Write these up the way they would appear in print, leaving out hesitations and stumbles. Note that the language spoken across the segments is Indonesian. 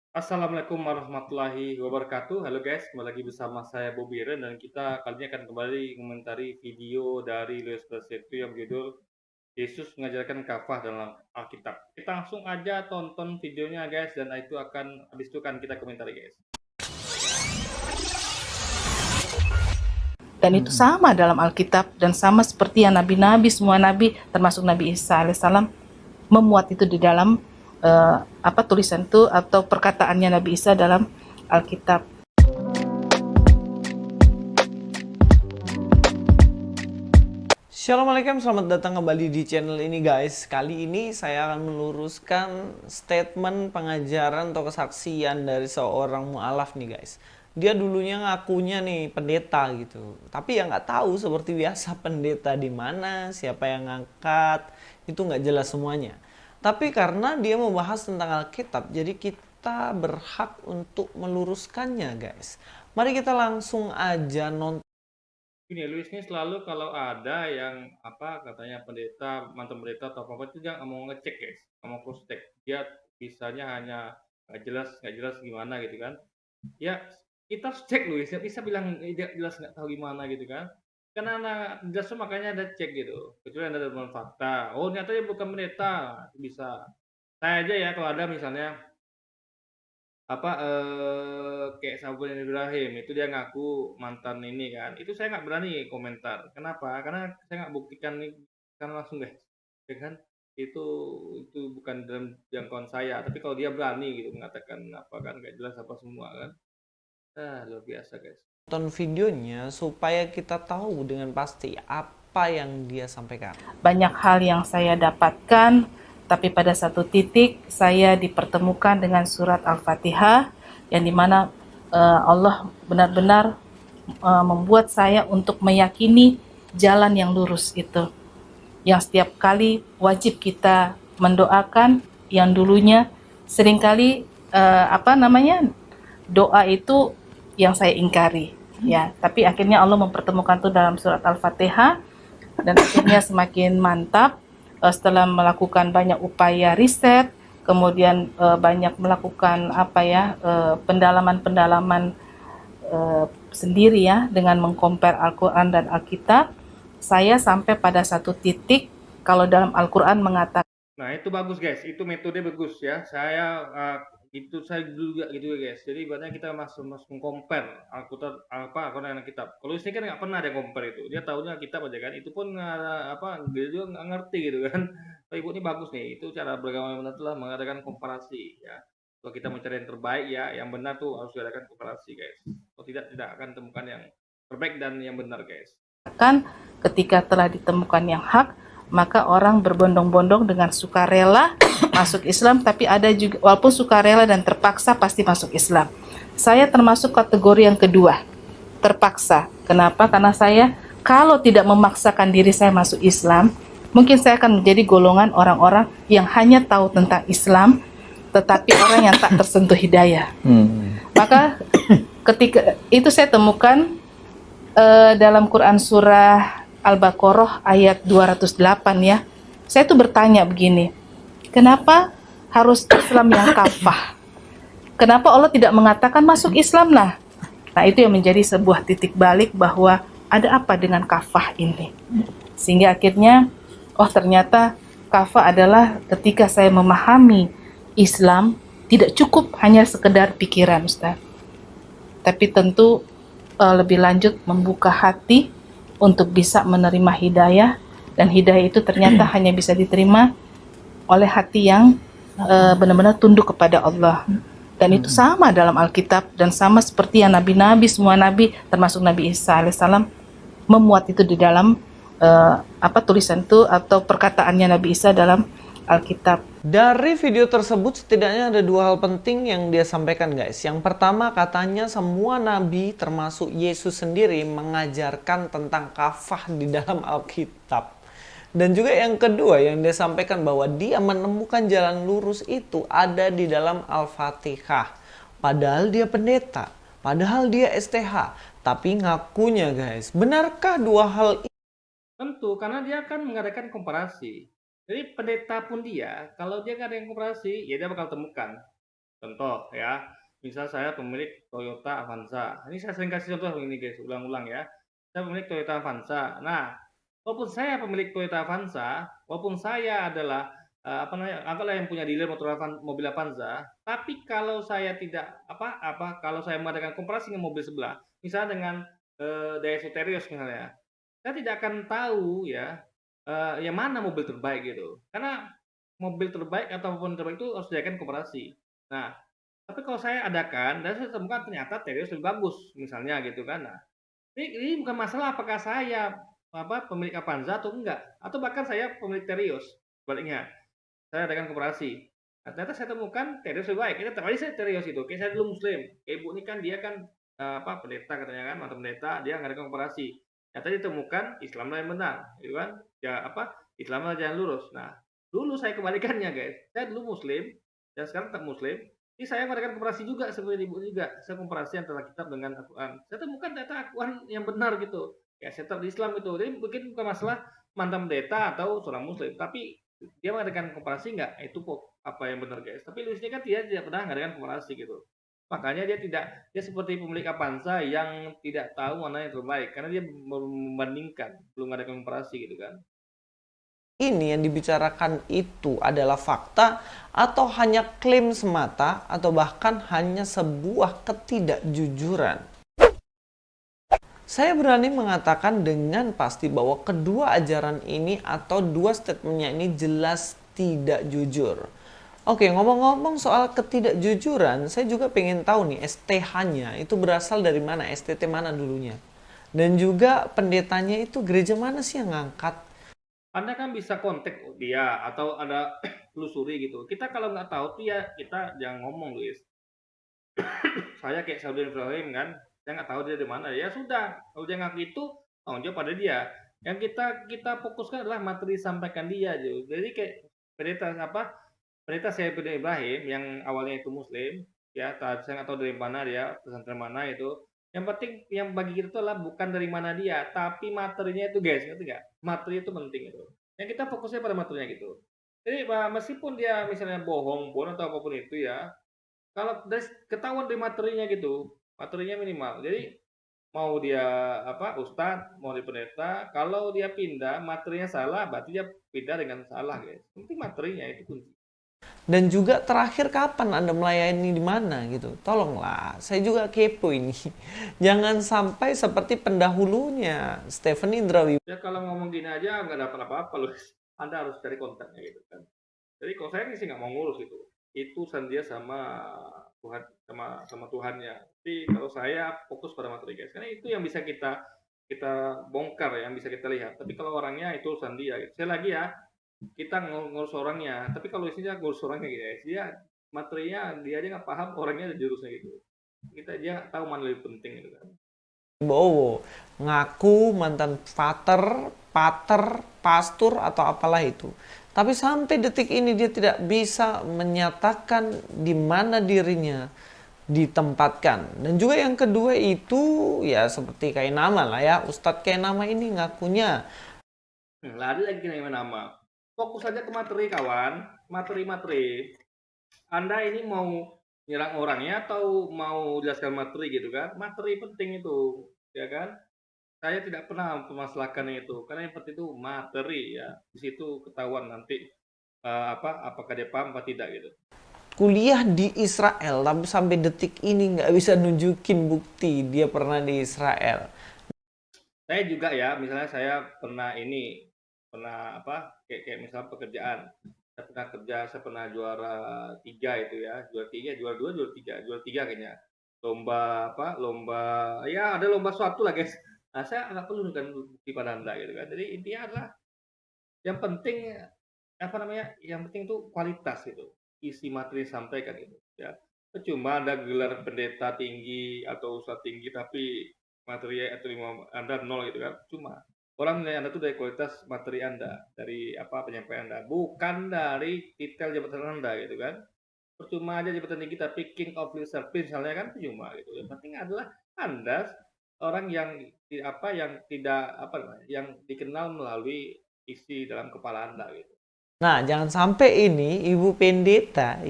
Assalamualaikum warahmatullahi wabarakatuh. Halo guys, kembali lagi bersama saya Bobby Ren dan kita kali ini akan kembali mengomentari video dari Luis Prasetyo yang berjudul Yesus mengajarkan kafah dalam Alkitab. Kita langsung aja tonton videonya guys dan habis itu akan kita komentari guys. Dan itu sama dalam Alkitab dan sama seperti yang nabi-nabi, semua nabi termasuk Nabi Isa alaihissalam memuat itu di dalam tulisan itu atau perkataannya Nabi Isa dalam Alkitab. Assalamualaikum, selamat datang kembali di channel ini guys. Kali ini saya akan meluruskan statement pengajaran atau kesaksian dari seorang mu'alaf nih guys. Dia dulunya ngakunya nih pendeta gitu, tapi ya nggak tahu seperti biasa pendeta di mana, siapa yang ngangkat, itu nggak jelas semuanya. Tapi karena dia membahas tentang Alkitab, jadi kita berhak untuk meluruskannya guys. Mari kita langsung aja nonton. Ini Luis ini selalu kalau ada yang katanya pendeta, mantan pendeta atau apa itu dia nggak mau ngecek guys, nggak mau cross check. Dia bisanya hanya nggak jelas gimana gitu kan. Ya, kita harus cek Luis, nggak bisa bilang tidak jelas nggak tahu gimana gitu kan. Karena anak jelas makanya ada cek gitu. Kecuali Anda ada fakta. Oh, ternyata dia bukan pendeta, bisa. Saya aja ya kalau ada misalnya kayak Samuel Ibrahim itu dia ngaku mantan ini kan, itu saya nggak berani komentar. Kenapa? Karena saya nggak buktikan nih kan langsung guys, ya kan? Itu itu bukan dalam jangkauan saya. Tapi kalau dia berani gitu mengatakan apa kan nggak jelas apa semua kan. Luar biasa, guys. Tonton videonya supaya kita tahu dengan pasti apa yang dia sampaikan. Banyak hal yang saya dapatkan, tapi pada satu titik saya dipertemukan dengan surat Al-Fatihah yang dimana Allah benar-benar membuat saya untuk meyakini jalan yang lurus itu. Yang setiap kali wajib kita mendoakan, yang dulunya seringkali doa itu yang saya ingkari ya, tapi akhirnya Allah mempertemukan itu dalam surat Al-Fatihah dan akhirnya semakin mantap setelah melakukan banyak upaya riset, kemudian banyak melakukan pendalaman-pendalaman sendiri ya dengan mengcompare Al-Quran dan Alkitab. Saya sampai pada satu titik kalau dalam Al-Quran mengatakan. Nah, itu bagus guys, itu metode bagus ya. Saya juga gitu ya guys. Jadi ibaratnya kita masuk compare Alkitab Alquran dengan kitab. Kalau ini kan nggak pernah ada compare itu. Dia tahunya kitab aja kan. Itu pun dia juga nggak ngerti gitu kan. Tapi ibu ini bagus nih. Itu cara beragama yang benar telah mengadakan komparasi ya. Kalau kita mencari yang terbaik ya, yang benar tuh harus diadakan komparasi guys. Kalau tidak akan temukan yang terbaik dan yang benar guys. Ketika telah ditemukan yang hak, maka orang berbondong-bondong dengan sukarela masuk Islam, tapi ada juga walaupun sukarela dan terpaksa pasti masuk Islam. Saya termasuk kategori yang kedua, terpaksa. Kenapa? Karena saya kalau tidak memaksakan diri saya masuk Islam, mungkin saya akan menjadi golongan orang-orang yang hanya tahu tentang Islam, tetapi orang yang tak tersentuh hidayah. Maka ketika itu saya temukan dalam Quran surah Al-Baqarah ayat 208 ya. Saya tuh bertanya begini, kenapa harus Islam yang kafah? Kenapa Allah tidak mengatakan masuk Islam lah? Nah, itu yang menjadi sebuah titik balik bahwa ada apa dengan kafah ini. Sehingga akhirnya, ternyata kafah adalah ketika saya memahami Islam, tidak cukup hanya sekedar pikiran, Ustaz. Tapi tentu lebih lanjut membuka hati untuk bisa menerima hidayah, dan hidayah itu ternyata hanya bisa diterima oleh hati yang benar-benar tunduk kepada Allah. Dan itu sama dalam Alkitab dan sama seperti yang nabi-nabi, semua nabi termasuk Nabi Isa alaihissalam memuat itu di dalam tulisan itu atau perkataannya Nabi Isa dalam Alkitab. Dari video tersebut setidaknya ada dua hal penting yang dia sampaikan guys. Yang pertama, katanya semua nabi termasuk Yesus sendiri mengajarkan tentang kafah di dalam Alkitab. Dan juga yang kedua yang dia sampaikan bahwa dia menemukan jalan lurus itu ada di dalam Al-Fatihah. Padahal dia pendeta, padahal dia STH, tapi ngakunya guys. Benarkah dua hal ini? Tentu, karena dia akan mengadakan komparasi. Jadi pendeta pun dia, kalau dia nggak ada yang komparasi, ya dia bakal temukan. Contoh ya, misal saya pemilik Toyota Avanza. Ini saya sering kasih contoh ini guys, ulang-ulang ya. Saya pemilik Toyota Avanza. Nah, walaupun saya pemilik Toyota Avanza, walaupun saya adalah apa namanya, anggaplah yang punya dealer mobil Avanza, tapi kalau saya tidak kalau saya mengadakan komparasi dengan mobil sebelah, misalnya dengan Daihatsu Terios misalnya, saya tidak akan tahu ya yang mana mobil terbaik gitu. Karena mobil terbaik ataupun terbaik itu harus diadakan komparasi. Nah, tapi kalau saya adakan dan saya temukan ternyata Terios lebih bagus misalnya gitu kan. Nah, ini bukan masalah apakah saya pemilik Avanza atau enggak, atau bahkan saya pemilik Terios. Sebaliknya, saya adakan koperasi. Nah, ternyata saya temukan Terios lebih baik. Ini terkali saya Terios itu. Kayak saya dulu Muslim. Kayak ibu ini kan dia kan pendeta katanya kan, mantan pendeta, dia ngadakan koperasi. Ternyata ditemukan Islam yang benar, gitu kan? Ya Islam jalan lurus. Nah, dulu saya kebalikannya guys. Saya dulu Muslim dan sekarang tetap Muslim. Ini saya mengadakan koperasi juga seperti ibu juga. Saya koperasi antara kitab dengan Al-Quran. Saya temukan ternyata Al-Quran yang benar gitu. Ya saya tetap di Islam itu. Jadi mungkin bukan masalah mantan pendeta atau seorang Muslim, tapi dia mengadakan komparasi nggak? Itu apa yang benar guys. Tapi Luis ini kan dia tidak pernah mengadakan komparasi gitu. Makanya dia seperti pemilik Avanza yang tidak tahu mana yang terbaik karena dia membandingkan, belum ada komparasi gitu kan. Ini yang dibicarakan itu adalah fakta atau hanya klaim semata atau bahkan hanya sebuah ketidakjujuran. Saya berani mengatakan dengan pasti bahwa kedua ajaran ini atau dua statementnya ini jelas tidak jujur. Oke, ngomong-ngomong soal ketidakjujuran, saya juga pengen tahu nih STH-nya itu berasal dari mana, STT mana dulunya. Dan juga pendetanya itu gereja mana sih yang ngangkat? Anda kan bisa kontak dia atau ada telusuri gitu. Kita kalau nggak tahu tuh ya kita jangan ngomong Luis. Saya kayak Saudi Ibrahim kan, saya nggak tahu dia di mana. Ya sudah, kalau dia ngaku itu tanggung jawab pada dia. Yang kita fokuskan adalah materi sampaikan dia gitu. Jadi kayak pendeta saya Ibrahim yang awalnya itu Muslim, ya saya nggak tahu dari mana dia, pesantren mana itu. Yang penting yang bagi kita itu adalah bukan dari mana dia, tapi materinya itu guys, ngerti nggak? Materi itu penting itu. Yang kita fokusnya pada materinya gitu. Jadi meskipun dia misalnya bohong pun atau apapun itu ya, kalau ketahuan dari materinya gitu, materinya minimal. Jadi mau dia ustadz, mau di pendeta, kalau dia pindah materinya salah, berarti dia pindah dengan salah guys. Penting materinya itu kunci. Dan juga terakhir kapan Anda melayani di mana gitu. Tolonglah, saya juga kepo ini. Jangan sampai seperti pendahulunya Stephen Indrawi. Ya kalau ngomong gini aja nggak dapat apa-apa loh. Anda harus cari kontaknya gitu kan. Jadi kalau saya sih nggak mau ngurus itu. Itu dia sama Tuhan, sama Tuhannya. Tapi kalau saya fokus pada materi guys, karena itu yang bisa kita bongkar ya, yang bisa kita lihat. Tapi kalau orangnya itu urusan dia. Gitu. Saya lagi ya, kita ngurus orangnya. Tapi kalau isinya ngurus orangnya guys, dia materinya dia aja nggak paham, orangnya ada jurusnya gitu. Kita aja nggak tahu mana lebih penting gitu kan. Bowo ngaku mantan pater, pastor atau apalah itu. Tapi sampai detik ini dia tidak bisa menyatakan di mana dirinya ditempatkan. Dan juga yang kedua itu ya seperti kayak nama lah ya. Ustadz kayak nama ini ngakunya. Lari lagi nama. Fokus saja ke materi kawan, materi. Anda ini mau nyerang orangnya atau mau jelaskan materi gitu kan? Materi penting itu, ya kan? Saya tidak pernah mempermasalahkan itu, karena yang penting itu materi ya. Di situ ketahuan nanti apakah dia paham atau tidak gitu. Kuliah di Israel, tapi sampai detik ini nggak bisa nunjukin bukti dia pernah di Israel. Saya juga ya, misalnya saya pernah kayak misalnya pekerjaan. Saya pernah juara 3 itu ya, juara 2, juara 3 kayaknya. Lomba ya ada lomba suatu lah guys. Nah saya nggak perlu kan bukti pada Anda gitu kan. Jadi intinya adalah yang penting yang penting itu kualitas itu, isi materi sampaikan itu ya. Cuma ada gelar pendeta tinggi atau ustadz tinggi tapi materi atau Anda nol gitu kan. Cuma orang menilai Anda itu dari kualitas materi Anda, dari penyampaian Anda, bukan dari detail jabatan Anda gitu kan. Percuma aja jabatan tinggi tapi king of lip service misalnya kan percuma gitu. Yang penting adalah Anda orang yang yang tidak yang dikenal melalui isi dalam kepala Anda gitu. Nah, jangan sampai ini ibu pendeta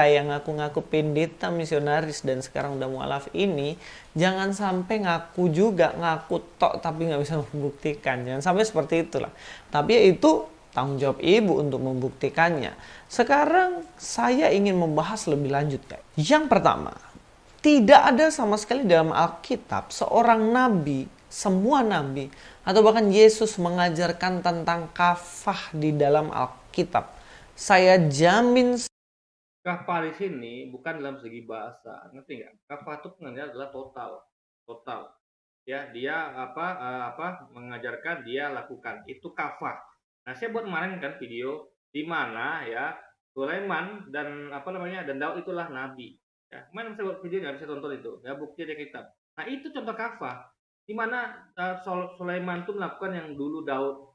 yang ngaku-ngaku pendeta misionaris dan sekarang udah mualaf ini, jangan sampai ngaku juga, ngaku tok tapi nggak bisa membuktikan. Jangan sampai seperti itulah. Tapi ya itu tanggung jawab ibu untuk membuktikannya. Sekarang saya ingin membahas lebih lanjut, guys. Yang pertama, tidak ada sama sekali dalam Alkitab seorang nabi, semua nabi, atau bahkan Yesus mengajarkan tentang kafah di dalam Alkitab. Saya jamin. Kafah di sini bukan dalam segi bahasa, ngerti nggak? Kafah itu pengertiannya adalah total. Ya, dia mengajarkan, dia lakukan. Itu kafah. Nah, saya buat kemarin kan video di mana ya Sulaiman dan Daud itulah nabi. Ya, kemarin saya buat video nggak bisa tonton itu. Ya, bukti di kitab. Nah, itu contoh kafah. Di mana Sulaiman itu melakukan yang dulu Daud,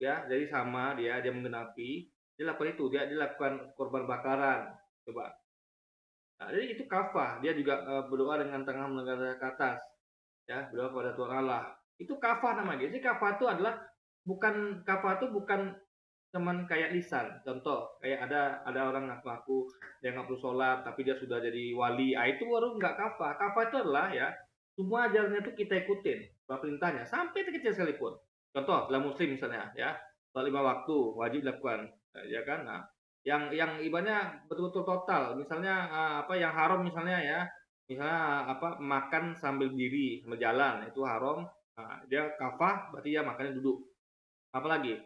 ya, jadi sama dia menggenapi, dia lakukan itu, dia lakukan korban bakaran, coba. Nah, jadi itu kafah, dia juga berdoa dengan tangan menghadap ke atas, ya, berdoa kepada Tuhan Allah. Itu kafah namanya. Jadi kafah itu bukan cuman kayak lisan. Contoh, kayak ada orang ngaku-ngaku dia nggak perlu sholat, tapi dia sudah jadi wali. Itu baru nggak kafah. Kafah itu adalah ya semua ajarannya itu kita ikutin, perintahnya sampai terkecil sekalipun. Contoh dalam Muslim misalnya, ya, sholat 5 waktu wajib dilakukan, ya kan. Nah, yang ibaratnya betul-betul total, misalnya yang haram misalnya ya, misalnya makan sambil diri sambil jalan itu haram. Nah, dia kafah berarti ya makannya duduk. Apalagi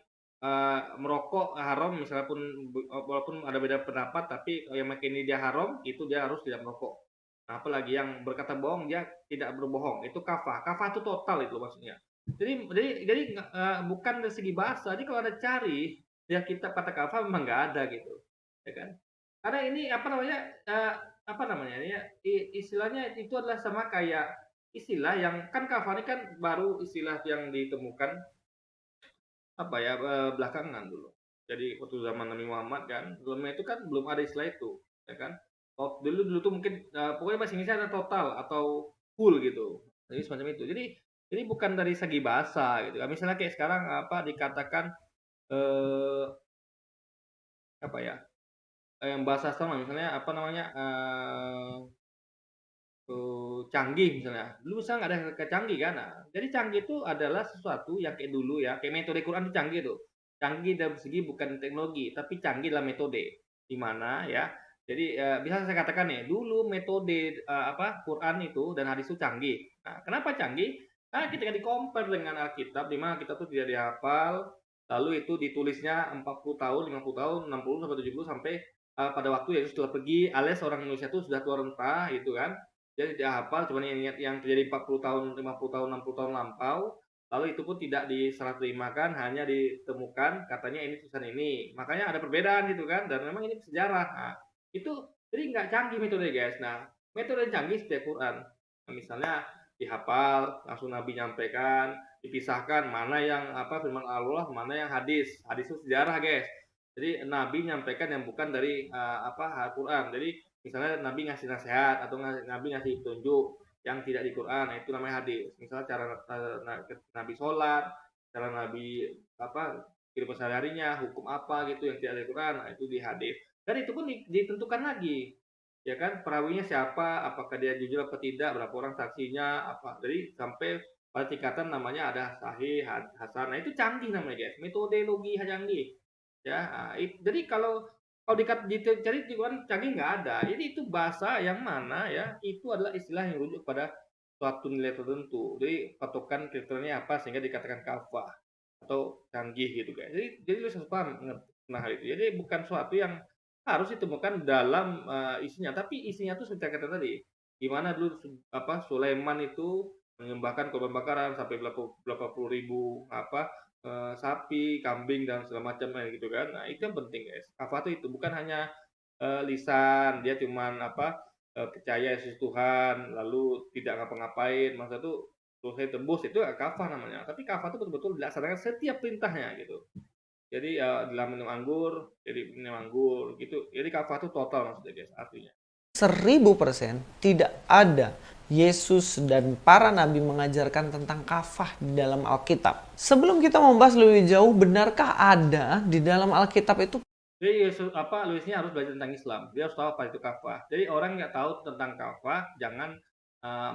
merokok haram misalnya pun, walaupun ada beda pendapat, tapi yang makin ini dia haram, itu dia harus tidak merokok. Nah, apalagi yang berkata bohong, dia tidak berbohong, itu kafah. Kafah itu total itu maksudnya. Jadi bukan dari segi bahasa. Jadi kalau ada cari ya kita kata kafah memang nggak ada gitu, ya kan? Karena ini ya, istilahnya itu adalah sama kayak istilah yang kan kafah ini kan baru istilah yang ditemukan belakangan dulu. Jadi waktu zaman Nabi Muhammad kan, sebelumnya itu kan belum ada istilah itu, ya kan? Oh, dulu tuh mungkin pokoknya bahasa Inggrisnya ada total atau full gitu. Jadi semacam itu. Jadi bukan dari segi bahasa gitu. Misalnya kayak sekarang dikatakan eh yang bahasa sama misalnya canggih misalnya. Dulu misalnya nggak ada kata canggih kan. Nah, jadi canggih itu adalah sesuatu yang kayak dulu ya, kayak metode Quran itu canggih tuh. Canggih dalam segi bukan teknologi, tapi canggih dalam metode. Di mana ya? Jadi bisa saya katakan nih, dulu metode Quran itu dan hadis itu canggih. Nah, kenapa canggih? Karena ketika di-compare dengan Alkitab, di mana kita tuh tidak dihafal, lalu itu ditulisnya 40 tahun, 50 tahun, 60 sampai 70 sampai pada waktu yaitu setelah pergi, alias orang Indonesia itu sudah keluar entah gitu kan. Dia tidak hafal, cuma ingat yang terjadi 40 tahun, 50 tahun, 60 tahun lampau, lalu itu pun tidak diserah terimakan, hanya ditemukan katanya ini tulisan ini. Makanya ada perbedaan gitu kan, dan memang ini sejarah. Nah, itu jadi nggak canggih metode guys. Nah, metode canggih seperti Quran. Nah, misalnya dihafal, langsung Nabi nyampaikan, dipisahkan mana yang firman Allah, mana yang hadis. Hadis itu sejarah guys. Jadi Nabi nyampaikan yang bukan dari Al-Quran. Jadi misalnya Nabi ngasih nasihat atau Nabi ngasih petunjuk yang tidak di Quran, itu namanya hadis. Misalnya cara Nabi sholat, cara Nabi kehidupan sehari-harinya, hukum apa gitu yang tidak di Quran, nah, itu di hadis. Dan itu pun ditentukan lagi, ya kan, perawinya siapa, apakah dia jujur apa tidak, berapa orang saksinya, apa. Jadi sampai pada tingkatan namanya ada sahih, hasan. Nah, itu canggih namanya guys, metodologi canggih. Ya, jadi kalau dicari di Quran canggih nggak ada. Jadi itu bahasa yang mana ya, itu adalah istilah yang merujuk pada suatu nilai tertentu. Jadi patokan kriterianya apa sehingga dikatakan kafah atau canggih gitu guys. Jadi lu harus paham nah hal itu. Jadi bukan suatu yang harus ditemukan dalam isinya, tapi isinya tuh seperti kata tadi. Gimana dulu Sulaiman itu menyembahkan korban bakaran sampai berapa puluh ribu sapi, kambing dan segala macam gitu kan. Nah, itu yang penting guys. Kafah itu bukan hanya lisan, dia cuman percaya Yesus Tuhan, lalu tidak ngapa-ngapain, masa itu selesai tembus, itu kafah namanya. Tapi kafah itu betul-betul dilaksanakan setiap perintahnya gitu. Jadi dalam minum anggur, jadi minum anggur gitu. Jadi kafah itu total maksudnya guys, artinya. 1000% tidak ada Yesus dan para nabi mengajarkan tentang kafah di dalam Alkitab. Sebelum kita membahas lebih jauh, benarkah ada di dalam Alkitab itu? Jadi Louis ini harus belajar tentang Islam. Dia harus tahu apa itu kafah. Jadi orang nggak tahu tentang kafah, jangan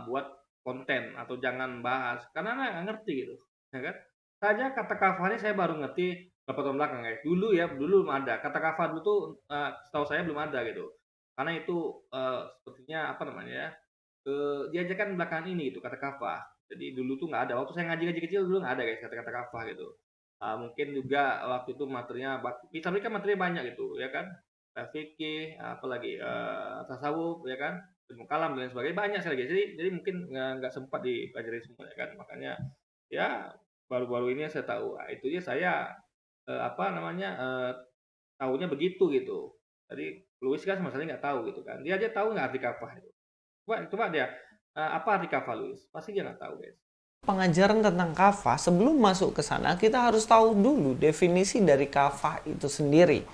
buat konten atau jangan bahas karena nggak ngerti gitu, ya kan? Saja kata kafah ini saya baru ngerti beberapa tahun belakang guys. Dulu belum ada kata kafah dulu tuh setahu saya belum ada gitu. Karena itu sepertinya apa namanya ya? Diajarkan belakangan ini gitu kata kafah. Jadi dulu tuh nggak ada. Waktu saya ngaji kecil dulu nggak ada guys kata-kata kafah gitu. Mungkin juga waktu itu materinya bisa kan materi banyak gitu ya kan. Fikih, apalagi tasawuf ya kan, ilmu kalam dan lain sebagainya banyak sekali guys. Jadi mungkin nggak sempat dipelajari semua ya kan. Makanya ya baru-baru ini saya tahu. Itu ya saya apa namanya tahunya begitu gitu. Tadi Louis kan masalahnya nggak tahu gitu kan. Dia aja tahu nggak arti kafah itu. Coba dia apa arti kafah Louis? Pasti dia nggak tahu guys. Pengajaran tentang kafah, sebelum masuk ke sana kita harus tahu dulu definisi dari kafah itu sendiri.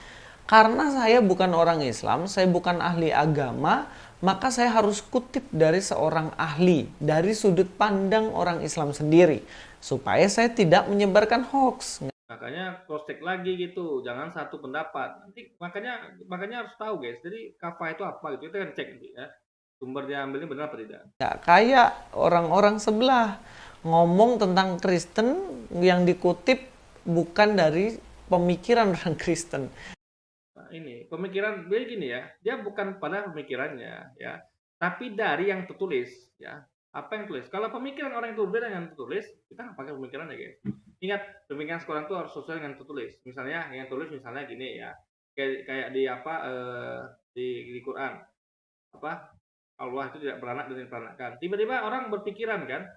Karena saya bukan orang Islam, saya bukan ahli agama, maka saya harus kutip dari seorang ahli, dari sudut pandang orang Islam sendiri, supaya saya tidak menyebarkan hoax. Makanya cross check lagi gitu, jangan satu pendapat. Nanti makanya harus tahu guys. Jadi kafah itu apa gitu, kita kan cek nanti ya. Sumber dia ambilnya benar apa tidak. Ya, kayak orang-orang sebelah ngomong tentang Kristen yang dikutip bukan dari pemikiran orang Kristen. Nah, ini pemikiran dia gini ya, dia bukan pada pemikirannya ya, tapi dari yang tertulis ya. Apa yang tulis? Kalau pemikiran orang itu berbeda dengan tertulis, kita nggak pakai pemikirannya guys. Ingat, pemikiran sekolah itu harus sesuai dengan tertulis. Misalnya yang tulis misalnya gini ya, kayak di apa di Quran apa Allah itu tidak beranak dan diperanakkan. Tiba-tiba orang berpikiran kan,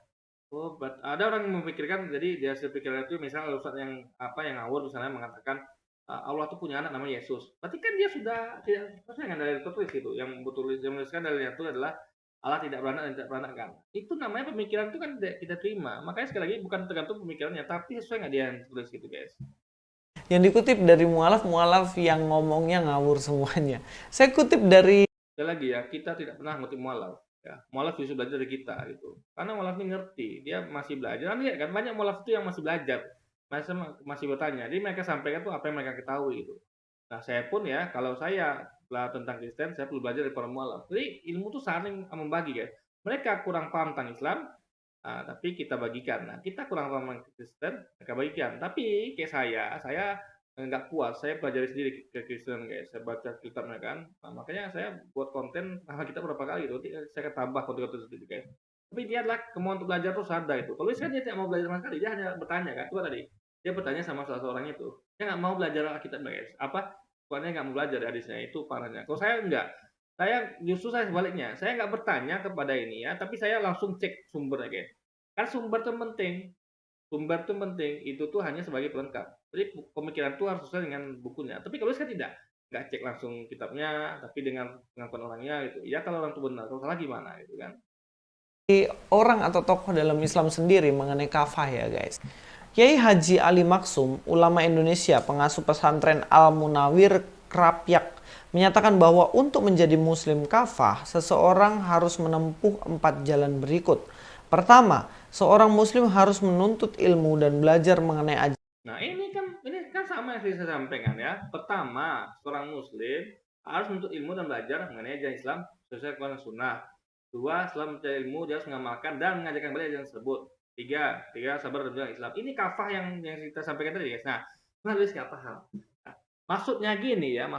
oh, ada orang yang memikirkan, jadi dia hasil pikiran itu misalnya Ustaz yang ngawur misalnya mengatakan Allah itu punya anak namanya Yesus. Berarti kan dia sudah tidak sesuai dengan dalil tertulis itu. Yang betul yang menuliskan dalilnya itu adalah Allah tidak beranak dan tidak beranakkan. Itu namanya pemikiran itu kan tidak kita terima. Makanya sekali lagi bukan tergantung pemikirannya, tapi sesuai nggak dia yang tulis gitu guys. Yang dikutip dari mualaf yang ngomongnya ngawur semuanya. Saya kutip dari Sekali lagi ya, kita tidak pernah ngerti mualaf. Ya, mualaf justru belajar dari kita gitu. Karena mualaf ini ngerti, dia masih belajar. Nanti kan banyak mualaf itu yang masih belajar, masih bertanya. Jadi mereka sampaikan tuh apa yang mereka ketahui gitu. Nah, saya pun ya, kalau saya belajar tentang Kristen, saya perlu belajar dari para mualaf. Jadi ilmu tuh saling membagi guys. Mereka kurang paham tentang Islam, tapi kita bagikan. Nah, kita kurang paham tentang Kristen, mereka bagikan. Tapi kayak saya nggak puas, saya pelajari sendiri ke Kristen guys, saya baca kitabnya kan. Nah, makanya saya buat konten sama kita berapa kali gitu, saya akan tambah konten-konten sendiri guys. Tapi dia adalah kemauan untuk belajar terus ada itu. Kalau kan dia tidak mau belajar sama sekali, dia hanya bertanya kan. Coba tadi dia bertanya sama salah seorang itu, dia nggak mau belajar Alkitab guys. Pokoknya nggak mau belajar hadisnya, itu parahnya. Kalau saya enggak, saya justru saya sebaliknya, saya nggak bertanya kepada ini ya, tapi saya langsung cek sumbernya guys. Kan sumber itu penting. Sumber itu penting, itu tuh hanya sebagai pelengkap. Jadi pemikiran itu harus sesuai dengan bukunya. Tapi kalau saya tidak, nggak cek langsung kitabnya, tapi dengan pengakuan orangnya gitu. Ya kalau orang itu benar, kalau salah gimana gitu kan? orang atau tokoh dalam Islam sendiri mengenai kafah ya guys. Kiai Haji Ali Maksum, ulama Indonesia, pengasuh pesantren Al Munawir Krapyak, menyatakan bahwa untuk menjadi muslim kafah, seseorang harus menempuh 4 jalan berikut. Pertama, seorang muslim harus menuntut ilmu dan belajar mengenai ajaran. Nah ini kan sama yang saya sampaikan ya. Pertama, seorang muslim harus menuntut ilmu dan belajar mengenai ajaran Islam sesuai Quran dan Sunnah. 2, setelah mencari ilmu dia harus mengamalkan dan mengajarkan kembali ajaran tersebut. 3, sabar dan belajar Islam. Ini kafah yang kita sampaikan tadi guys. Nah, harus nggak paham. Nah, maksudnya gini ya,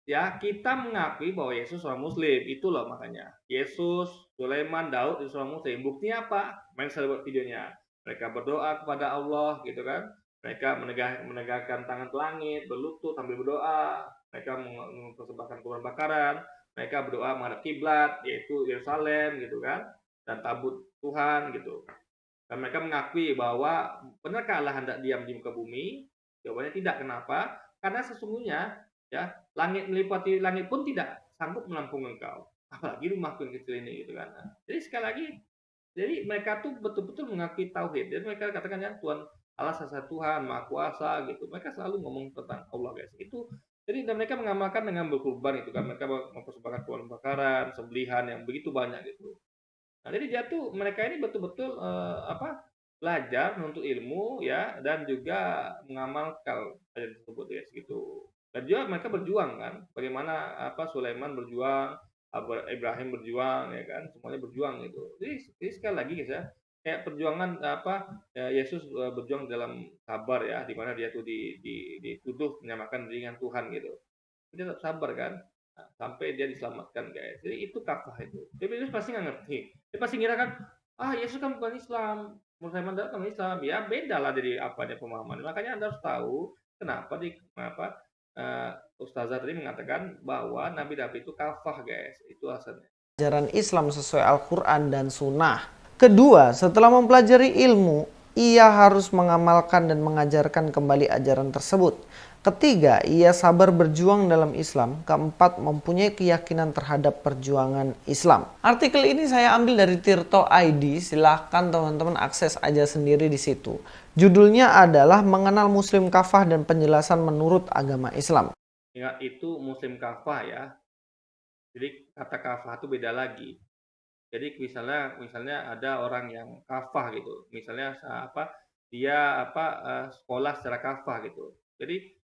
ya kita mengakui bahwa Yesus seorang muslim, itu loh makanya Yesus, Sulaiman, Daud itu seorang muslim. Buktinya apa? Main saya buat videonya, mereka berdoa kepada Allah gitu kan, mereka menegakkan tangan ke langit, berlutut sambil berdoa, mereka mempersembahkan korban bakaran, mereka berdoa menghadap kiblat yaitu Yerusalem gitu kan, dan tabut Tuhan gitu. Dan mereka mengakui bahwa benarkah Allah hendak diam di muka bumi? Jawabannya tidak. Kenapa? Karena sesungguhnya ya langit melipati langit pun tidak sanggup menampung engkau, apalagi rumahku yang kecil ini gitu kan. Jadi sekali lagi, jadi mereka tuh betul-betul mengakui tauhid, dan mereka katakan ya Tuhan Allah satu Tuhan Maha Kuasa gitu. Mereka selalu ngomong tentang Allah guys. Itu jadi, dan mereka mengamalkan dengan berkurban itu kan, mereka mempersembahkan korban bakaran, sembelihan yang begitu banyak gitu. Nah, jadi dia tuh mereka ini betul-betul belajar menuntut ilmu ya dan juga mengamalkan ajaran tersebut ya gitu. Dan juga mereka berjuang kan, bagaimana Sulaiman berjuang, Ibrahim berjuang ya kan, semuanya berjuang gitu. Jadi sekali lagi guys ya, kayak perjuangan Yesus berjuang dalam sabar ya, di mana dia tuh dituduh menyamakan diri dengan Tuhan gitu. Dia tetap sabar kan. Nah, sampai dia diselamatkan guys. Jadi itu kafah itu. Tapi Yesus pasti nggak ngerti. Dia pasti ngira kan, Yesus kan bukan Islam. Musa datang Islam. Ya beda lah dari apa dia pemahaman. Makanya Anda harus tahu kenapa Ustazah tadi mengatakan bahwa Nabi Daud itu kafah guys. Itu alasannya. Ajaran Islam sesuai Al-Quran dan Sunnah. Kedua, setelah mempelajari ilmu, ia harus mengamalkan dan mengajarkan kembali ajaran tersebut. Ketiga, ia sabar berjuang dalam Islam. Keempat, mempunyai keyakinan terhadap perjuangan Islam. Artikel ini saya ambil dari Tirto ID. Silahkan teman-teman akses aja sendiri di situ. Judulnya adalah Mengenal Muslim Kafah dan Penjelasan Menurut Agama Islam. Ingat, itu Muslim kafah ya. Jadi kata kafah itu beda lagi. Jadi misalnya ada orang yang kafah gitu. Misalnya dia sekolah secara kafah gitu. Jadi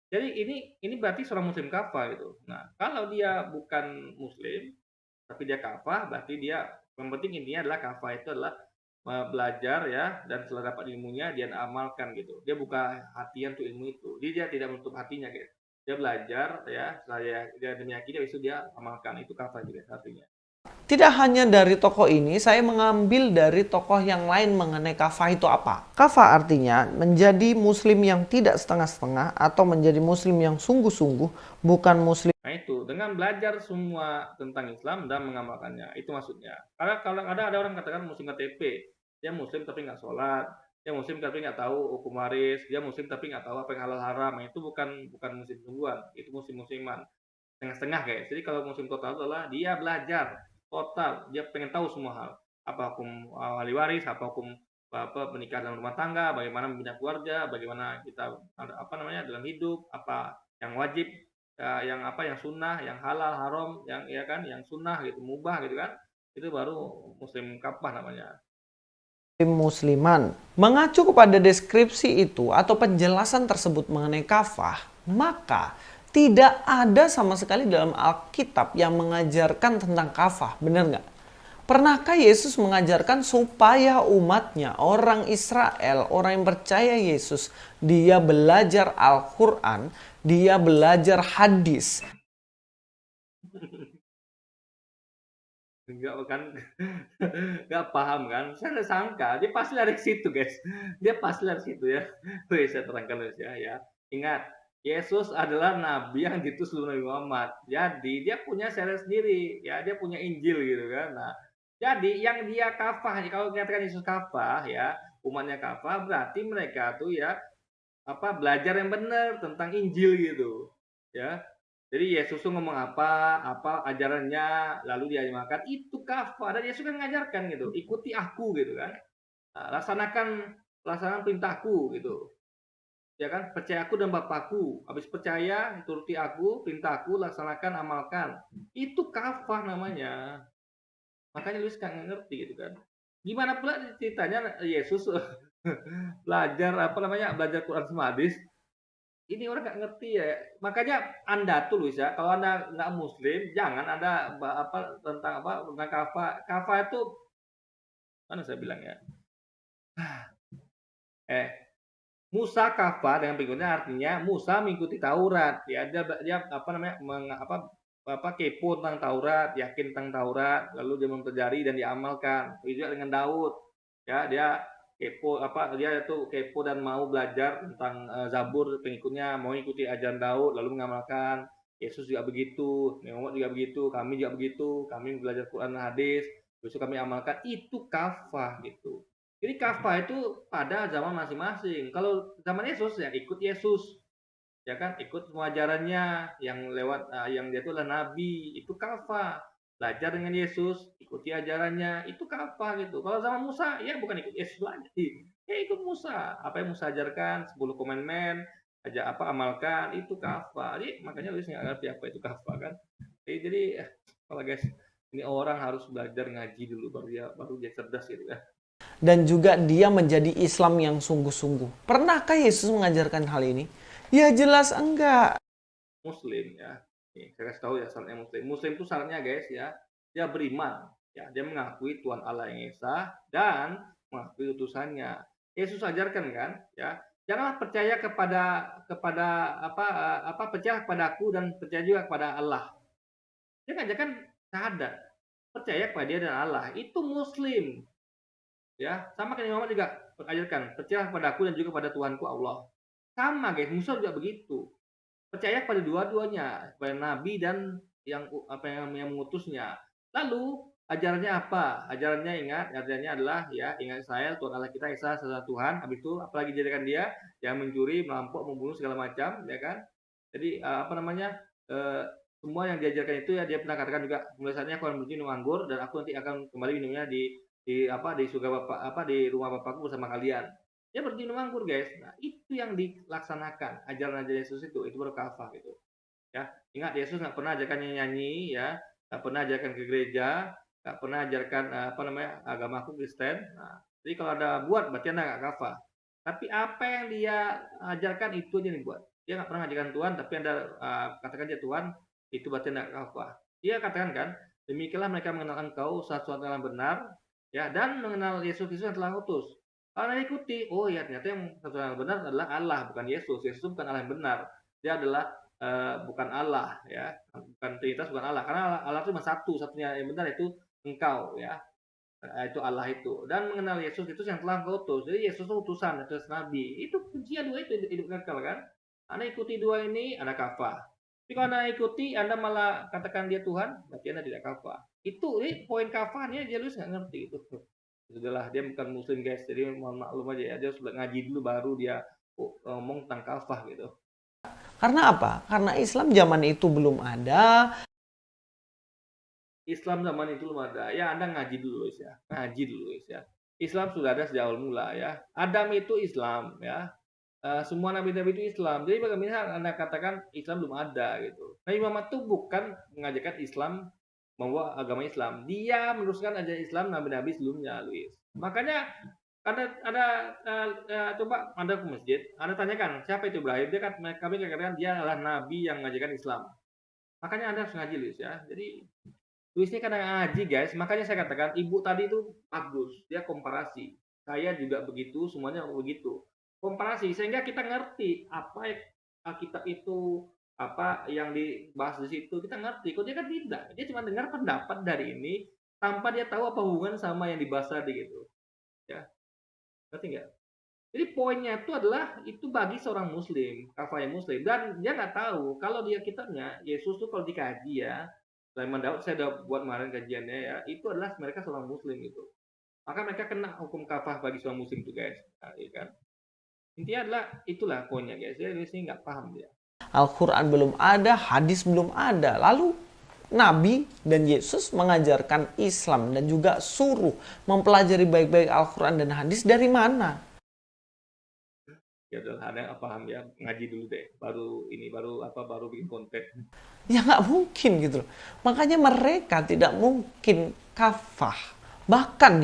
ini berarti seorang muslim kafah gitu. Nah, kalau dia bukan muslim tapi dia kafah, berarti dia yang penting intinya adalah kafah itu adalah belajar ya, dan setelah dapat ilmunya dia amalkan gitu. Dia buka hatinya untuk ilmu itu. Dia tidak menutup hatinya guys. Dia belajar ya, setelah dia meyakini habis itu dia amalkan. Itu kafah juga artinya. Tidak hanya dari tokoh ini, saya mengambil dari tokoh yang lain mengenai kafah itu apa. Kafah artinya menjadi muslim yang tidak setengah-setengah atau menjadi muslim yang sungguh-sungguh, bukan muslim. Nah itu, dengan belajar semua tentang Islam dan mengamalkannya, itu maksudnya. Karena kalau ada orang katakan muslim KTP, dia muslim tapi nggak sholat, dia muslim tapi nggak tahu hukum waris, dia muslim tapi nggak tahu apa yang halal haram. Nah, itu bukan muslim sungguhan, itu musliman setengah-setengah guys. Jadi kalau muslim total adalah dia belajar total, dia pengen tahu semua hal, apa hukum wali waris, apa hukum pernikahan dalam rumah tangga, bagaimana membina keluarga, bagaimana kita dalam hidup, apa yang wajib, yang sunnah, yang halal haram, yang sunnah gitu, mubah gitu kan, itu baru muslim kafah namanya. Musliman. Mengacu kepada deskripsi itu atau penjelasan tersebut mengenai kafah, maka tidak ada sama sekali dalam Alkitab yang mengajarkan tentang kafah. Benar nggak? Pernahkah Yesus mengajarkan supaya umatnya, orang Israel, orang yang percaya Yesus, dia belajar Al-Quran, dia belajar hadis? Enggak kan, nggak paham kan? Saya sangka dia pasti lari ke situ guys. Dia pasti lari ke situ ya. Wih, saya terangkan ya. Ingat, Yesus adalah nabi yang diutus sebelum Nabi Muhammad. Jadi dia punya syariat sendiri, ya dia punya Injil gitu kan. Nah, jadi yang dia kafah, kalau dikatakan Yesus kafah ya, umatnya kafah berarti mereka tuh ya belajar yang benar tentang Injil gitu. Ya. Jadi Yesus tuh ngomong apa ajarannya, lalu dia makan, itu kafah. Dan Yesus kan mengajarkan gitu, ikuti aku gitu kan. Nah, laksanakan perintahku gitu. Ya kan, percaya aku dan Bapakku. Habis percaya, turuti aku, perintahku, laksanakan, amalkan. Itu kafah namanya. Makanya lu sekarang ngerti gitu kan. Gimana pula ceritanya Yesus belajar belajar Quran sama hadis. Ini orang nggak ngerti ya. Makanya Anda tuh Luis ya, kalau Anda nggak muslim, jangan Anda tentang kafah. Kafah itu mana saya bilang ya. Musa kafah dengan berikutnya artinya Musa mengikuti Taurat. Ya, dia kepo tentang Taurat, yakin tentang Taurat, lalu dia mempelajari dan diamalkan. Begitu juga dengan Daud. Ya, dia kepo dan mau belajar tentang Zabur, pengikutnya mau ikuti ajaran Daud lalu mengamalkan. Yesus juga begitu, Muhammad juga begitu, kami juga begitu, kami belajar Quran dan hadis, besok kami amalkan. Itu kafah gitu. Jadi kafah itu pada zaman masing-masing. Kalau zaman Yesus ya ikut Yesus, ya kan, ikut semua ajarannya yang lewat yang dia itu adalah nabi, itu kafah. Belajar dengan Yesus, ikuti ajarannya, itu kafah gitu. Kalau zaman Musa ya bukan ikut Yesus lagi, ya ikut Musa. Apa yang Musa ajarkan, 10 komandan, amalkan, itu kafah. Jadi makanya lu nggak ngerti apa itu kafah kan. Jadi kalau guys, Ini orang harus belajar ngaji dulu baru dia cerdas gitu ya. Dan juga dia menjadi Islam yang sungguh-sungguh. Pernahkah Yesus mengajarkan hal ini? Ya jelas enggak. Muslim ya. Nih, saya kasih tahu ya syaratnya Muslim. Muslim itu syaratnya guys ya, dia beriman, ya, dia mengakui Tuhan Allah yang Esa dan mengakui utusannya. Yesus ajarkan kan, ya, janganlah percaya kepada percaya kepada aku dan percaya juga kepada Allah. Dia ngajarkan syahadat, percaya kepada dia dan Allah. Itu Muslim. Ya, sama kayak Muhammad juga ajarkan, percaya kepada aku dan juga pada Tuhanku Allah. Sama guys, Musa juga begitu. Percaya pada dua-duanya, kepada nabi dan yang mengutusnya. Lalu ajarannya apa? Ajarannya adalah ya ingat saya Tuhan Allah kita Esa satu Tuhan. Habis itu apalagi jadikan dia yang mencuri, merampok, membunuh segala macam, ya kan? Jadi semua yang diajarkan itu ya dia pernah katakan juga mulai saatnya aku akan minum anggur dan aku nanti akan kembali minumnya di surga Bapak di rumah Bapakku bersama kalian. Dia berhenti minum anggur guys. Nah itu yang dilaksanakan ajaran Yesus itu baru kafah gitu. Ya ingat Yesus nggak pernah ajarkan nyanyi ya, nggak pernah ajarkan ke gereja, nggak pernah ajarkan agamaku Kristen. Nah, jadi kalau ada buat berarti anda nggak kafah. Tapi apa yang dia ajarkan itu aja nih buat. Dia nggak pernah ajarkan Tuhan, tapi anda katakan dia Tuhan, itu berarti anda kafah. Dia katakan kan, demikianlah mereka mengenal engkau satu-satunya yang benar, ya dan mengenal Yesus Kristus yang telah utus. Kalau anda ikuti, oh ya ternyata yang satu yang benar adalah Allah, bukan Yesus. Yesus bukan Allah yang benar. Dia adalah bukan Allah, ya, bukan Trinitas, bukan Allah. Karena Allah itu cuma satunya yang benar itu engkau, ya, itu Allah itu. Dan mengenal Yesus itu yang telah engkau utus. Jadi Yesus itu utusan, Yesus Nabi. Itu kuncinya dua itu hidup kekal kan. Anda ikuti dua ini, Anda kafah. Tapi kalau Anda ikuti, Anda malah katakan dia Tuhan, berarti Anda tidak kafah. Ini poin kafahnya dia nggak ngerti itu. Sudahlah dia bukan Muslim guys, jadi mohon maklum aja ya, dia harus ngaji dulu baru dia ngomong tentang kafah gitu. Karena apa? Karena Islam zaman itu belum ada. Islam zaman itu belum ada. Ya Anda ngaji dulu ya, ngaji dulu ya. Islam sudah ada sejak awal mula ya. Adam itu Islam ya. Semua nabi-nabi itu Islam. Jadi bagaimana Anda katakan Islam belum ada gitu. Nabi Muhammad itu bukan mengajarkan Islam membawa agama Islam. Dia meneruskan ajaran Islam nabi-nabi sebelumnya, Luis. Makanya coba Anda ke masjid, Anda tanyakan siapa itu Ibrahim. Dia kan kami katakan dia adalah nabi yang mengajarkan Islam. Makanya Anda harus ngaji, Luis ya. Jadi Luis ini kadang ngaji guys. Makanya saya katakan ibu tadi itu bagus. Dia komparasi. Saya juga begitu, semuanya begitu. Komparasi sehingga kita ngerti apa Alkitab itu, apa yang dibahas di situ kita ngerti. Kok dia kan tidak, dia cuma dengar pendapat dari ini tanpa dia tahu apa hubungan sama yang dibahas tadi gitu, ya, ngerti nggak? Jadi poinnya itu adalah itu bagi seorang Muslim, kafah Muslim, dan dia nggak tahu kalau dia kitabnya Yesus tuh kalau dikaji ya, Sulaiman Daud saya udah buat kemarin kajiannya ya, itu adalah mereka seorang Muslim gitu, maka mereka kena hukum kafah bagi seorang Muslim itu guys, nah, ya kan? Intinya adalah itulah poinnya guys. Dia di sini nggak paham dia. Al-Quran belum ada, hadis belum ada. Lalu Nabi dan Yesus mengajarkan Islam dan juga suruh mempelajari baik-baik Al-Quran dan hadis dari mana? Ya udah ada yang paham ya, ngaji dulu deh. Baru bikin konten. Ya nggak mungkin gitu loh. Makanya mereka tidak mungkin kafah. Bahkan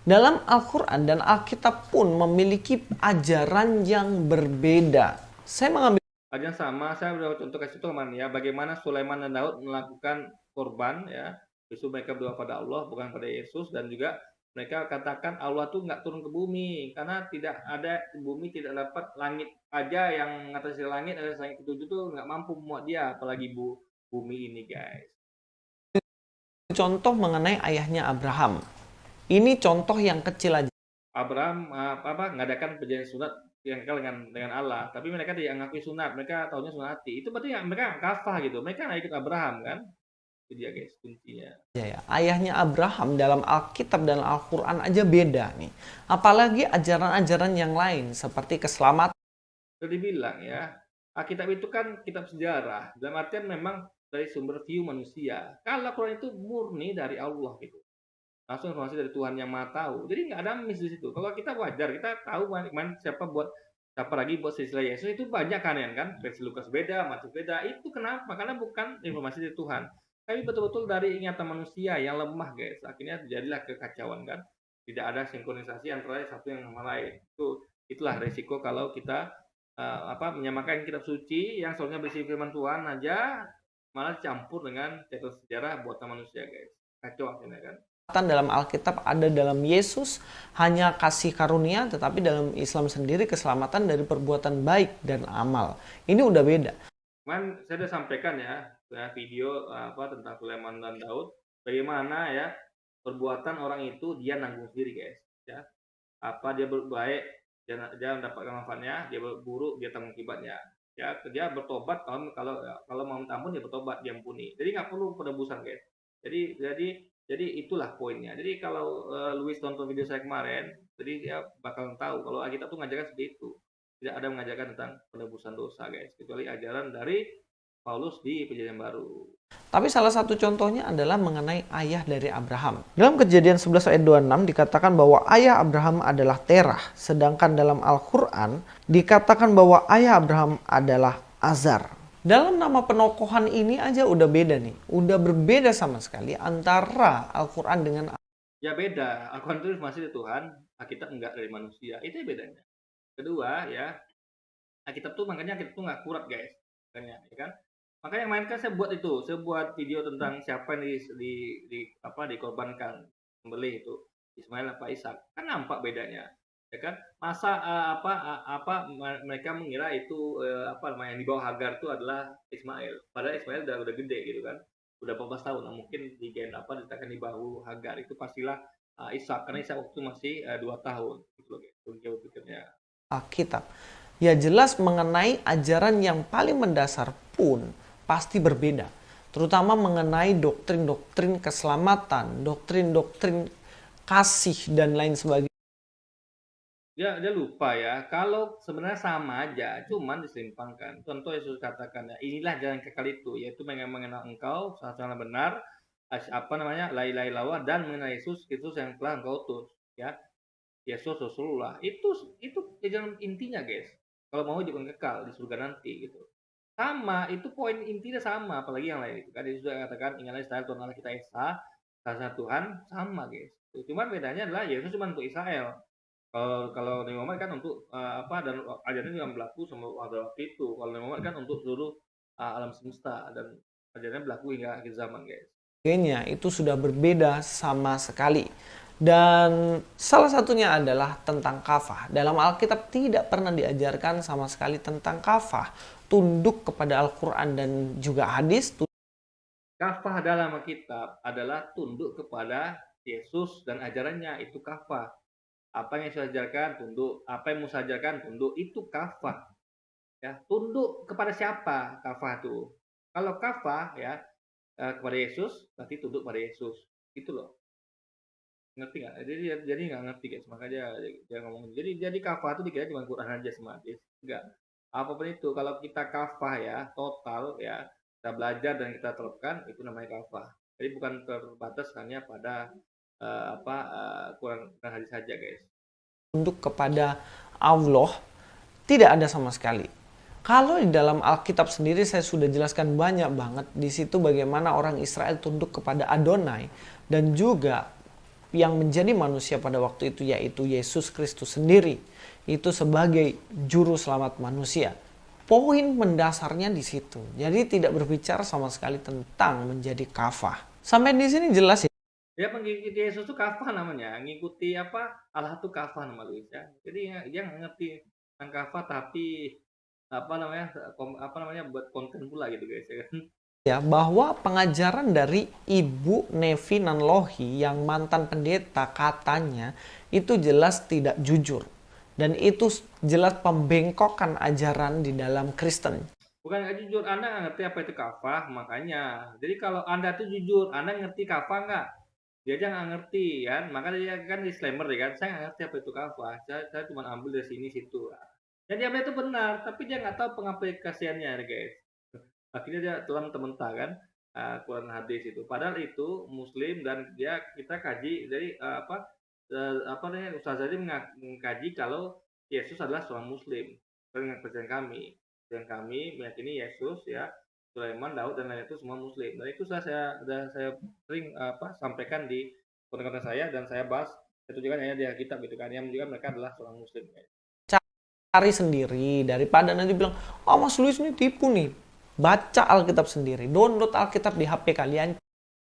dalam Al-Quran dan Alkitab pun memiliki ajaran yang berbeda. Saya mengambil ajaran sama, saya udah contoh kasih teman ya, bagaimana Sulaiman dan Daud melakukan korban ya. Justru mereka berdoa pada Allah bukan pada Yesus, dan juga mereka katakan Allah tuh nggak turun ke bumi karena tidak ada bumi, tidak dapat langit aja yang ngatasi langit, ada langit ketujuh tuh nggak mampu memuat dia, apalagi bumi ini guys. Contoh mengenai ayahnya Abraham. Ini contoh yang kecil aja. Abraham mengadakan perjanjian sunat yang dengan Allah, tapi mereka tidak mengakui sunat, mereka tahunya sunati. Itu berarti mereka kafah gitu. Mereka nggak ikut Abraham kan? Itu dia guys kuncinya. Ya. Ayahnya Abraham dalam Alkitab dan Al-Quran aja beda nih. Apalagi ajaran-ajaran yang lain seperti keselamatan. Sudah dibilang ya, Alkitab itu kan kitab sejarah. Dalam artian memang dari sumber view manusia. Kalau Quran itu murni dari Allah gitu, langsung informasi dari Tuhan yang Maha Tahu. Jadi nggak ada miss di situ. Kalau kita wajar, kita tahu siapa lagi buat silsilah Yesus itu banyak kan versi Lukas beda, Matius beda. Itu kenapa? Karena bukan informasi dari Tuhan. tapi betul-betul dari ingatan manusia yang lemah, guys. Akhirnya terjadilah kekacauan kan. Tidak ada sinkronisasi antara satu yang sama lain. Itulah resiko kalau kita menyamakan kitab suci yang seharusnya berisi firman Tuhan aja malah campur dengan cerita sejarah buatan manusia, guys. Kacau akhirnya kan. Dalam Alkitab ada dalam Yesus hanya kasih karunia, tetapi dalam Islam sendiri keselamatan dari perbuatan baik dan amal. Ini udah beda. Cuman saya sudah sampaikan ya video tentang Sulaiman dan Daud, bagaimana ya perbuatan orang itu dia nanggung sendiri, guys. Ya, dia berbaik dia mendapatkan manfaatnya, dia berburuk dia tanggung akibatnya. Ya, dia bertobat kalau mau minta ampun dia bertobat, dia ampuni. Jadi nggak perlu penebusan, guys. Jadi itulah poinnya. Jadi kalau Luis tonton video saya kemarin, jadi dia bakal tahu kalau Alkitab tuh ngajarkan seperti itu. Tidak ada mengajarkan tentang penebusan dosa, guys, kecuali ajaran dari Paulus di Perjanjian Baru. Tapi salah satu contohnya adalah mengenai ayah dari Abraham. Dalam Kejadian 11 ayat 26 dikatakan bahwa ayah Abraham adalah Terah. Sedangkan dalam Al-Quran dikatakan bahwa ayah Abraham adalah Azar. Dalam nama penokohan ini aja udah beda nih. Udah berbeda sama sekali antara Al-Quran dengan... Ya beda. Al-Quran itu masih dari Tuhan, Alkitab enggak dari manusia. Itu bedanya. Kedua ya, Alkitab tuh makanya Alkitab tuh nggak akurat, guys. Makanya, ya kan? Makanya yang main kan saya buat video tentang siapa yang dikorbankan sembelih itu, Ismail apa Ishak. Kan nampak bedanya, ya kan? Masa mereka mengira itu yang di bawah Hagar itu adalah Ismail, padahal Ismail udah gede gitu kan, udah 14 tahun. Nah, mungkin diletakkan di bahu Hagar itu pastilah Ishak, karena Ishak waktu masih 2 tahun gitu loh, guys. Pikirnya Alkitab ya jelas mengenai ajaran yang paling mendasar pun pasti berbeda, terutama mengenai doktrin-doktrin keselamatan, doktrin-doktrin kasih dan lain sebagainya. Dia lupa ya, kalau sebenarnya sama aja, cuman diselimpangkan. Contoh Yesus katakan ya, inilah jalan kekal itu, yaitu mengenal Engkau secara benar, la ilaha illallah, dan mengenal Yesus Kristus yang telah Engkau utus, ya. Yesus Rasulullah. Itu jalan intinya, guys. Kalau mau hidup kekal di surga nanti gitu. Sama, itu poin intinya sama, apalagi yang lain itu kan. Dia sudah katakan ingatlah Israel Tuhan Allah kita Esa, karena Tuhan sama, guys. Cuman bedanya adalah Yesus cuma untuk Israel. Kalau Nabi Muhammad kan untuk dan ajarannya juga berlaku sama waktu itu. Kalau Nabi Muhammad kan untuk seluruh alam semesta, dan ajarannya berlaku hingga akhir zaman, guys. Itu sudah berbeda sama sekali. Dan salah satunya adalah tentang kafah. Dalam Alkitab tidak pernah diajarkan sama sekali tentang kafah. Tunduk kepada Al-Quran dan juga hadis. Kafah dalam Alkitab adalah tunduk kepada Yesus dan ajarannya, itu kafah. Apa yang Yesus ajarkan tunduk, apa yang Musa ajarkan tunduk, itu kafah. Ya, tunduk kepada siapa kafah itu? Kalau kafah ya kepada Yesus, berarti tunduk pada Yesus. Itu loh. Ngerti nggak? Jadi nggak ngerti, guys. Makanya dia ngomong. Jadi kafah itu dikira cuma Quran aja sama, guys. Enggak. Apapun itu, kalau kita kafah ya total ya, kita belajar dan kita terapkan, itu namanya kafah. Jadi bukan terbatas hanya pada Quran dan hadis saja, guys. Tunduk kepada Allah tidak ada sama sekali. Kalau di dalam Alkitab sendiri saya sudah jelaskan banyak banget di situ bagaimana orang Israel tunduk kepada Adonai dan juga yang menjadi manusia pada waktu itu yaitu Yesus Kristus sendiri itu sebagai juru selamat manusia. Poin mendasarnya di situ. Jadi tidak berbicara sama sekali tentang menjadi kafah. Sampai di sini jelas ya. Dia mengikuti Yesus itu kafah namanya, ngikuti Allah itu kafah nama Luis ya. Jadi dia nggak ngerti tentang kafah, tapi buat konten pula gitu, guys, ya kan. Ya, bahwa pengajaran dari Ibu Nevi Nanlohi yang mantan pendeta katanya itu jelas tidak jujur. Dan itu jelas pembengkokan ajaran di dalam Kristen. Bukan nggak jujur, Anda nggak ngerti apa itu kafah, makanya. Jadi kalau Anda tuh jujur, Anda ngerti kafah nggak? Dia aja nggak ngerti kan, makanya dia kan disclaimer ya kan, saya nggak ngerti apa itu kafah, saya cuma ambil dari sini situ. Dan dia itu benar, tapi dia nggak tahu pengaplikasiannya, guys. Akhirnya dia telah mentah kan Quran hadis itu. Padahal itu Muslim, dan kita kaji dari Ustaz Zadi mengkaji kalau Yesus adalah seorang Muslim. Dengan percayaan kami meyakini Yesus ya Sulaiman, Daud dan lain itu semua Muslim. Dan itu sudah saya sering sampaikan di konten-konten saya dan saya bahas itu juga hanya di kitab gitu kan. Yang juga mereka adalah seorang Muslim. Cari sendiri daripada nanti bilang, oh Mas Luis ini tipu nih. Baca Alkitab sendiri, download Alkitab di HP kalian.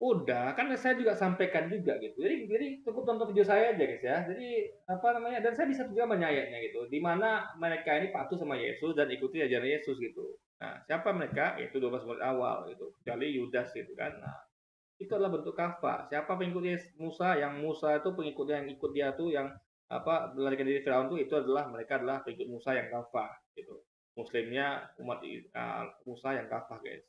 Udah, kan saya juga sampaikan juga gitu. Jadi cukup tonton video saya aja guys ya. Jadi dan saya bisa juga menyayatnya gitu. Di mana mereka ini patuh sama Yesus dan ikuti ajaran Yesus gitu. Nah, siapa mereka? Yaitu 12 murid awal gitu. Kecuali Yudas gitu kan. Nah, itu adalah bentuk kafah. Siapa pengikut Musa? Yang Musa itu pengikut yang ikut dia tuh yang melarikan diri Firaun tuh itu adalah mereka adalah pengikut Musa yang kafah gitu. Muslimnya umat Musa yang kafah guys.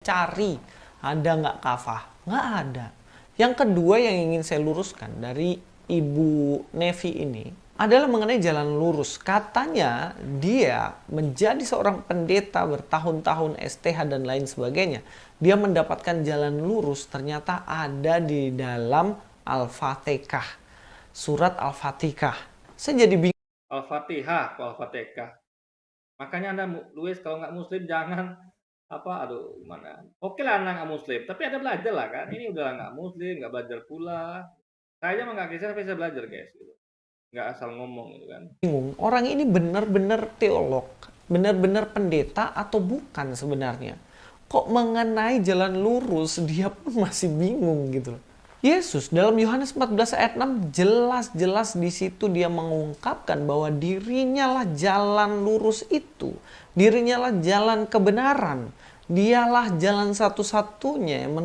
Cari, ada nggak kafah? Nggak ada. Yang kedua yang ingin saya luruskan dari Ibu Nevi ini adalah mengenai jalan lurus. Katanya dia menjadi seorang pendeta bertahun-tahun STH dan lain sebagainya. Dia mendapatkan jalan lurus ternyata ada di dalam Al-Fatihah. Surat Al-Fatihah. Saya jadi bingung. Al-Fatihah, Al-Fatihah. Makanya Anda Luis kalau nggak Muslim jangan gimana? Oke lah Anda nggak Muslim, tapi ada belajar lah kan. Ini udah nggak Muslim, nggak belajar pula. Saya aja mah nggak Kristen tapi saya belajar guys. Gitu. Nggak asal ngomong gitu kan. Bingung, orang ini benar-benar teolog, benar-benar pendeta atau bukan sebenarnya? Kok mengenai jalan lurus dia pun masih bingung gitu loh. Yesus dalam Yohanes 14 ayat 6 jelas-jelas di situ dia mengungkapkan bahwa dirinya lah jalan lurus itu. Dirinya lah jalan kebenaran. Dialah jalan satu-satunya yang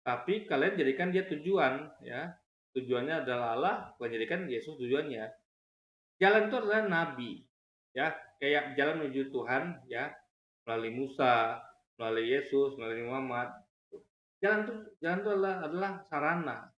Tapi kalian jadikan dia tujuan ya. Tujuannya adalah Allah, bukan jadikan Yesus tujuannya. Jalan itu adalah nabi ya, kayak jalan menuju Tuhan ya, melalui Musa, melalui Yesus, melalui Muhammad. Jalan itu adalah sarana.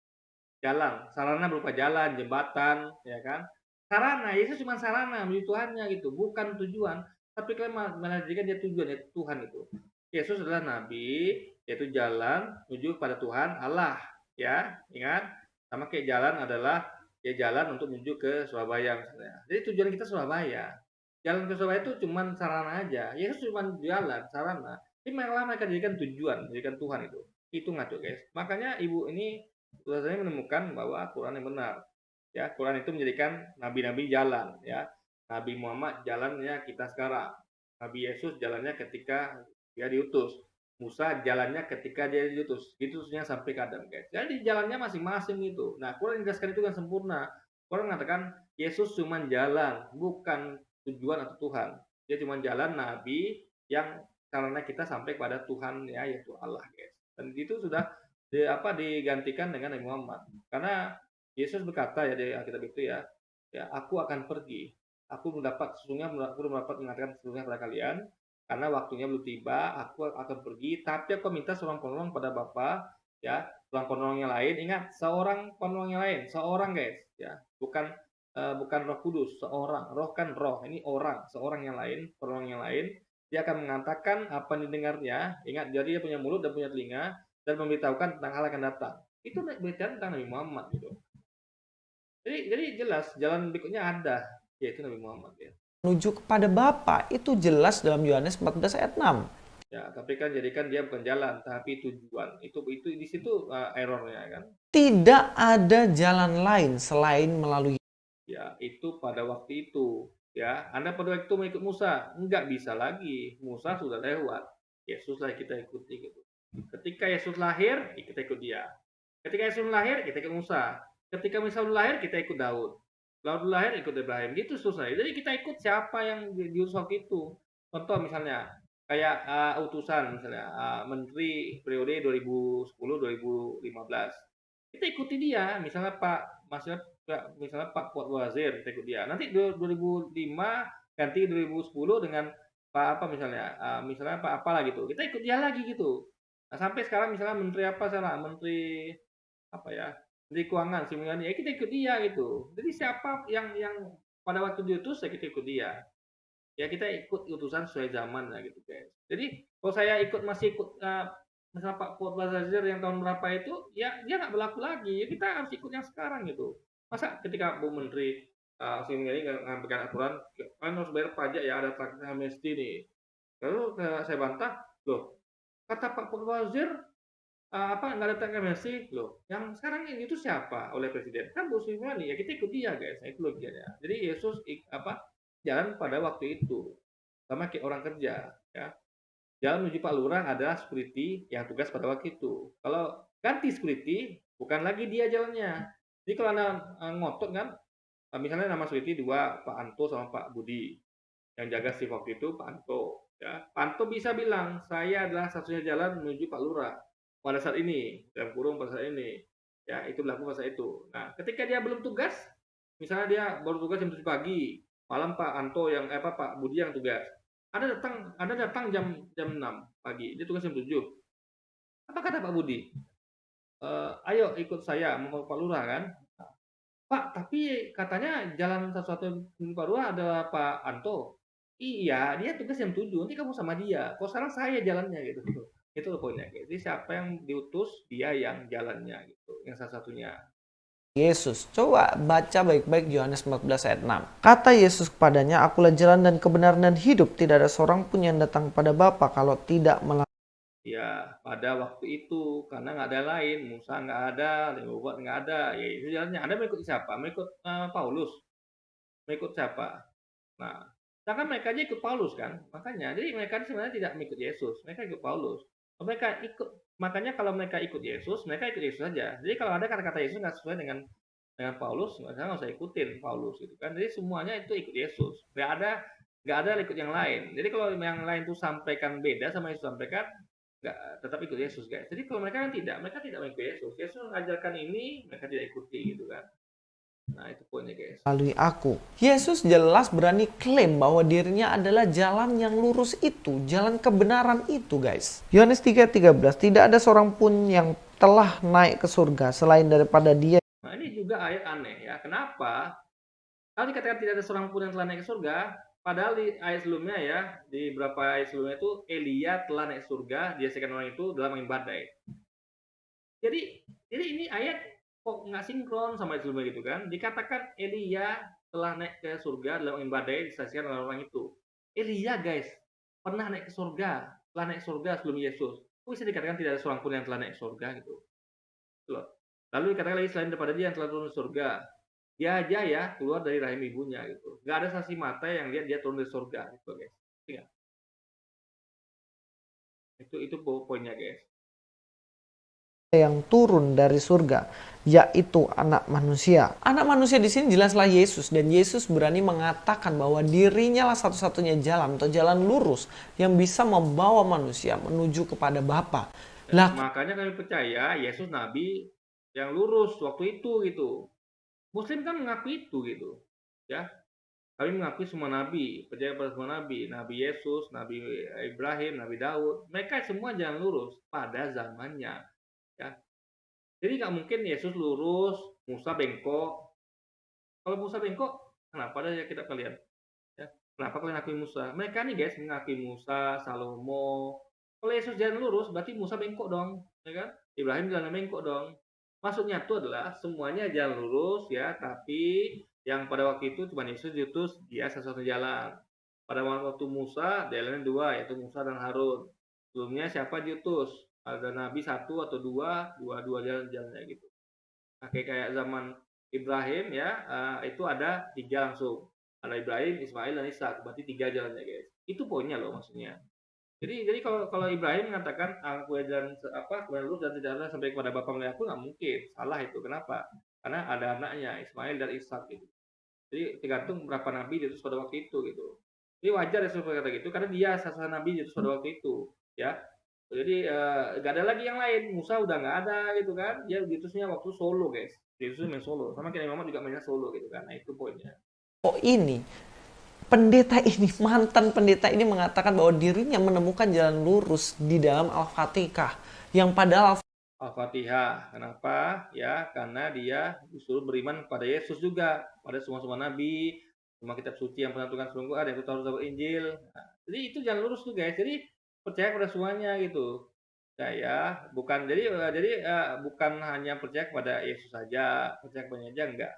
Sarana berupa jalan, jembatan, ya kan? Sarana, Yesus cuma sarana menuju Tuhannya gitu, bukan tujuan. Tapi kalian menjadikan dia tujuan, yaitu Tuhan itu. Yesus adalah nabi, yaitu jalan menuju pada Tuhan Allah, ya. Ingat, sama kayak jalan adalah ya jalan untuk menuju ke Surabaya misalnya. Jadi tujuan kita Surabaya. Jalan ke Surabaya itu cuma sarana aja. Yesus cuma jalan, sarana. Tapi malah mereka jadikan tujuan, jadikan Tuhan itu. Itu ngaco guys. Makanya ibu ini saya menemukan bahwa Quran yang benar. Ya, Quran itu menjadikan nabi-nabi jalan ya. Nabi Muhammad jalannya kita sekarang. Nabi Yesus jalannya ketika dia diutus. Musa jalannya ketika dia diutus. Diutusnya sampai ke Adam guys. Jadi jalannya masing-masing itu. Nah, Quran menjelaskan itu kan sempurna. Quran mengatakan Yesus cuma jalan, bukan tujuan atau Tuhan. Dia cuma jalan nabi yang karena kita sampai pada Tuhan ya, yaitu Allah guys. Dan itu sudah digantikan dengan Nabi Muhammad. Karena Yesus berkata ya di Alkitab itu ya aku akan pergi. Aku belum dapat mengatakan sesungguhnya pada kalian karena waktunya belum tiba. Aku akan pergi, tapi aku minta seorang penolong pada Bapa ya, seorang penolong yang lain. Ingat, seorang penolong yang lain, seorang guys ya, bukan Roh Kudus, seorang. Roh kan roh, ini orang, seorang yang lain, penolong yang lain. Dia akan mengatakan apa yang didengarnya. Ingat, jadi dia punya mulut dan punya telinga dan memberitahukan tentang hal yang akan datang. Itu berbicara tentang Nabi Muhammad gitu. Jadi jelas jalan berikutnya ada, yaitu Nabi Muhammad ya. menuju kepada Bapa itu jelas dalam Yohanes 14 ayat 6. Ya, tapi kan jadikan dia bukan jalan, tapi tujuan. Itu di situ errornya kan. Tidak ada jalan lain selain melalui. Ya, itu pada waktu itu. Ya, Anda pada waktu itu mengikut Musa, enggak bisa lagi. Musa sudah lewat. Yesus lah kita ikuti gitu. Ketika Yesus lahir, kita ikut dia. Ketika Yesus lahir, kita ikut Musa. Ketika Musa lahir, kita ikut Daud. Daud lahir, ikut Ibrahim. Gitu susah. Jadi kita ikut siapa yang diutus waktu itu. Contoh misalnya, kayak utusan misalnya menteri periode 2010-2015. Kita ikuti dia. Misalnya Pak Fuad Wazir, kita ikut dia. Nanti 2005 ganti 2010 dengan Pak misalnya Pak apalah gitu. Kita ikut dia lagi gitu. Nah, sampai sekarang misalnya menteri menteri Menteri Keuangan Sri Mulyani, ya kita ikut dia gitu. Jadi siapa yang pada waktu diutus ya kita ikut dia. Ya kita ikut utusan sesuai zaman ya gitu guys. Jadi kalau saya masih ikut misalnya Pak Fuad Wazir yang tahun berapa itu, ya dia nggak berlaku lagi. Ya, kita harus ikut yang sekarang gitu. Masa ketika Bu Menteri Sri Mulyani ngambilkan aturan, kan harus bayar pajak ya, ada tax amnesty nih. Lalu saya bantah, loh Kata Pak Fawzir, apa nggak ada teks amnesti loh. Yang sekarang ini itu siapa oleh presiden? Kan Bu Sri Mulyani, ya kita ikut dia guys. Nah, itu logikanya. Jadi Yesus jalan pada waktu itu sama kayak orang kerja ya. Jalan menuju Pak Lurah adalah security yang tugas pada waktu itu. Kalau ganti security, bukan lagi dia jalannya. Jadi kalau Anda ngotot kan, misalnya nama security dua, Pak Anto sama Pak Budi. Yang jaga shift waktu itu Pak Anto. Ya. Pak Anto bisa bilang, saya adalah satunya jalan menuju Pak Lurah pada saat ini, dalam kurung pada saat ini. Ya, itu berlaku pada saat itu. Nah, ketika dia belum tugas, misalnya dia baru tugas jam 7 pagi, malam Pak Anto Pak Budi yang tugas. Ada datang jam 6 pagi, dia tugas jam 7. Apa kata Pak Budi? Ayo ikut saya mau Pak Lurah kan? Pak, tapi katanya jalan satu-satu Pak Lurah adalah Pak Anto. Iya, dia tugas jam 7, nanti kamu sama dia. Kok sekarang saya jalannya gitu. Itu loh poinnya. Jadi siapa yang diutus, dia yang jalannya gitu. Yang salah satunya. Yesus. Coba baca baik-baik Yohanes 14 ayat 6. Kata Yesus kepadanya, akulah jalan dan kebenaran dan hidup. Tidak ada seorang pun yang datang pada Bapa kalau tidak melalui. Ya, pada waktu itu karena nggak ada lain, Musa nggak ada, Nubuat nggak ada, ya itu jalannya. Anda mengikut siapa? Mengikut Paulus, mengikut siapa? Nah, sedangkan mereka aja ikut Paulus kan, makanya. Jadi mereka sebenarnya tidak mengikut Yesus, mereka ikut Paulus. Mereka ikut, makanya kalau mereka ikut Yesus, mereka ikut Yesus saja. Jadi kalau ada kata-kata Yesus nggak sesuai dengan Paulus, nggak usah ikutin Paulus gitu kan. Jadi semuanya itu ikut Yesus, nggak ada ikut yang lain. Jadi kalau yang lain itu sampaikan beda sama Yesus sampaikan, nggak tetap ikut Yesus guys. Jadi kalau mereka tidak mengikuti Yesus. Yesus mengajarkan ini, mereka tidak ikuti gitu kan. Nah itu poinnya guys. Aku. Yesus jelas berani klaim bahwa dirinya adalah jalan yang lurus itu, jalan kebenaran itu guys. Yohanes 3:13, tidak ada seorang pun yang telah naik ke surga selain daripada dia. Nah ini juga ayat aneh ya. Kenapa? Kalau dikatakan tidak ada seorang pun yang telah naik ke surga, padahal di ayat sebelumnya ya, di beberapa ayat sebelumnya itu Elia telah naik surga, dihasilkan orang itu dalam angin badai. Jadi ini ayat kok nggak sinkron sama ayat sebelumnya gitu kan? Dikatakan Elia telah naik ke surga dalam angin badai, disaksikan oleh orang itu. Elia guys, pernah naik ke surga, telah naik ke surga sebelum Yesus. Kok bisa dikatakan tidak ada seorang pun yang telah naik ke surga gitu? Loh. Lalu dikatakan lagi selain daripada dia yang telah turun ke surga, dia aja ya keluar dari rahim ibunya gitu. Gak ada saksi mata yang lihat dia turun dari surga gitu guys. Ya. Itu poinnya guys. Yang turun dari surga, yaitu anak manusia. Anak manusia di sini jelaslah Yesus, dan Yesus berani mengatakan bahwa dirinya lah satu-satunya jalan atau jalan lurus yang bisa membawa manusia menuju kepada Bapa. Makanya kami percaya Yesus nabi yang lurus waktu itu gitu. Muslim kan mengakui itu gitu. Ya. Kami mengakui semua nabi, percaya pada semua nabi, Nabi Yesus, Nabi Ibrahim, Nabi Daud, mereka semua jalan lurus pada zamannya. Ya. Jadi nggak mungkin Yesus lurus, Musa bengkok. Kalau Musa bengkok, kenapa ada ya kita kalian? Ya. Kenapa kalian akui Musa? Mereka nih guys mengakui Musa, Salomo. Kalau Yesus jalan lurus, berarti Musa bengkok dong, ya kan? Ibrahim jalan bengkok dong. Maksudnya itu adalah semuanya jalan lurus ya, tapi yang pada waktu itu cuma Yesus diutus, dia satu-satunya jalan. Pada waktu Musa, jalannya dua, yaitu Musa dan Harun. Sebelumnya siapa diutus? Ada nabi satu atau dua jalan-jalannya gitu. Nah, kayak zaman Ibrahim ya, itu ada 3 langsung. Ada Ibrahim, Ismail dan Ishak, berarti 3 jalannya guys. Itu poinnya loh maksudnya. Jadi kalau Ibrahim mengatakan aku jalan lurus dan tidak ada sampai kepada Bapa melalui aku, nggak mungkin. Salah itu. Kenapa? Karena ada anaknya Ismail dan Ishak gitu. Jadi tergantung berapa nabi diutus pada waktu itu gitu. Jadi wajar Yesus berkata gitu karena dia satu nabi diutus pada waktu itu ya. Jadi nggak ada lagi yang lain. Musa udah nggak ada gitu kan. Dia diutusnya waktu solo guys. Yesus main solo. Sama kayak Muhammad juga mainnya solo gitu kan. Nah itu poinnya. Mantan pendeta ini mengatakan bahwa dirinya menemukan jalan lurus di dalam Al-Fatihah. Yang padahal Al-Fatihah. Kenapa? Ya, karena dia disuruh beriman kepada Yesus juga. Pada semua nabi, semua kitab suci yang pernah Tuhan sungguh ada yang tahu Injil. Nah, jadi itu jalan lurus tuh guys. Jadi percaya pada semuanya gitu. Saya bukan bukan hanya percaya kepada Yesus saja, percaya kepada aja enggak.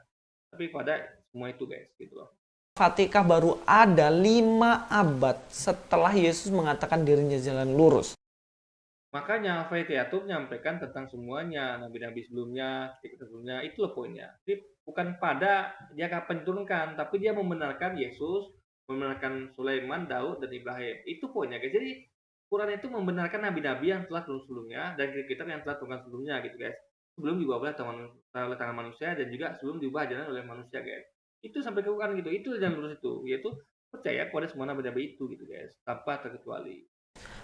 Tapi pada semua itu guys, gitu loh. Fatihah baru ada 5 abad setelah Yesus mengatakan dirinya jalan lurus. Makanya Al-Fatihah itu menyampaikan tentang semuanya, nabi-nabi sebelumnya, kitab sebelumnya, itu loh poinnya. Jadi bukan pada dia kapan diturunkan, tapi dia membenarkan Yesus, membenarkan Sulaiman, Daud, dan Ibrahim. Itu poinnya guys. Jadi Quran itu membenarkan nabi-nabi yang telah turun sebelumnya dan kitab yang telah turun sebelumnya gitu guys. Sebelum diubah oleh tangan manusia dan juga sebelum diubah jalan oleh manusia guys. Itu sampai ke Quran gitu. Itu jalan lurus itu, yaitu percaya kepada semua nabi-nabi itu gitu guys, tanpa terkecuali.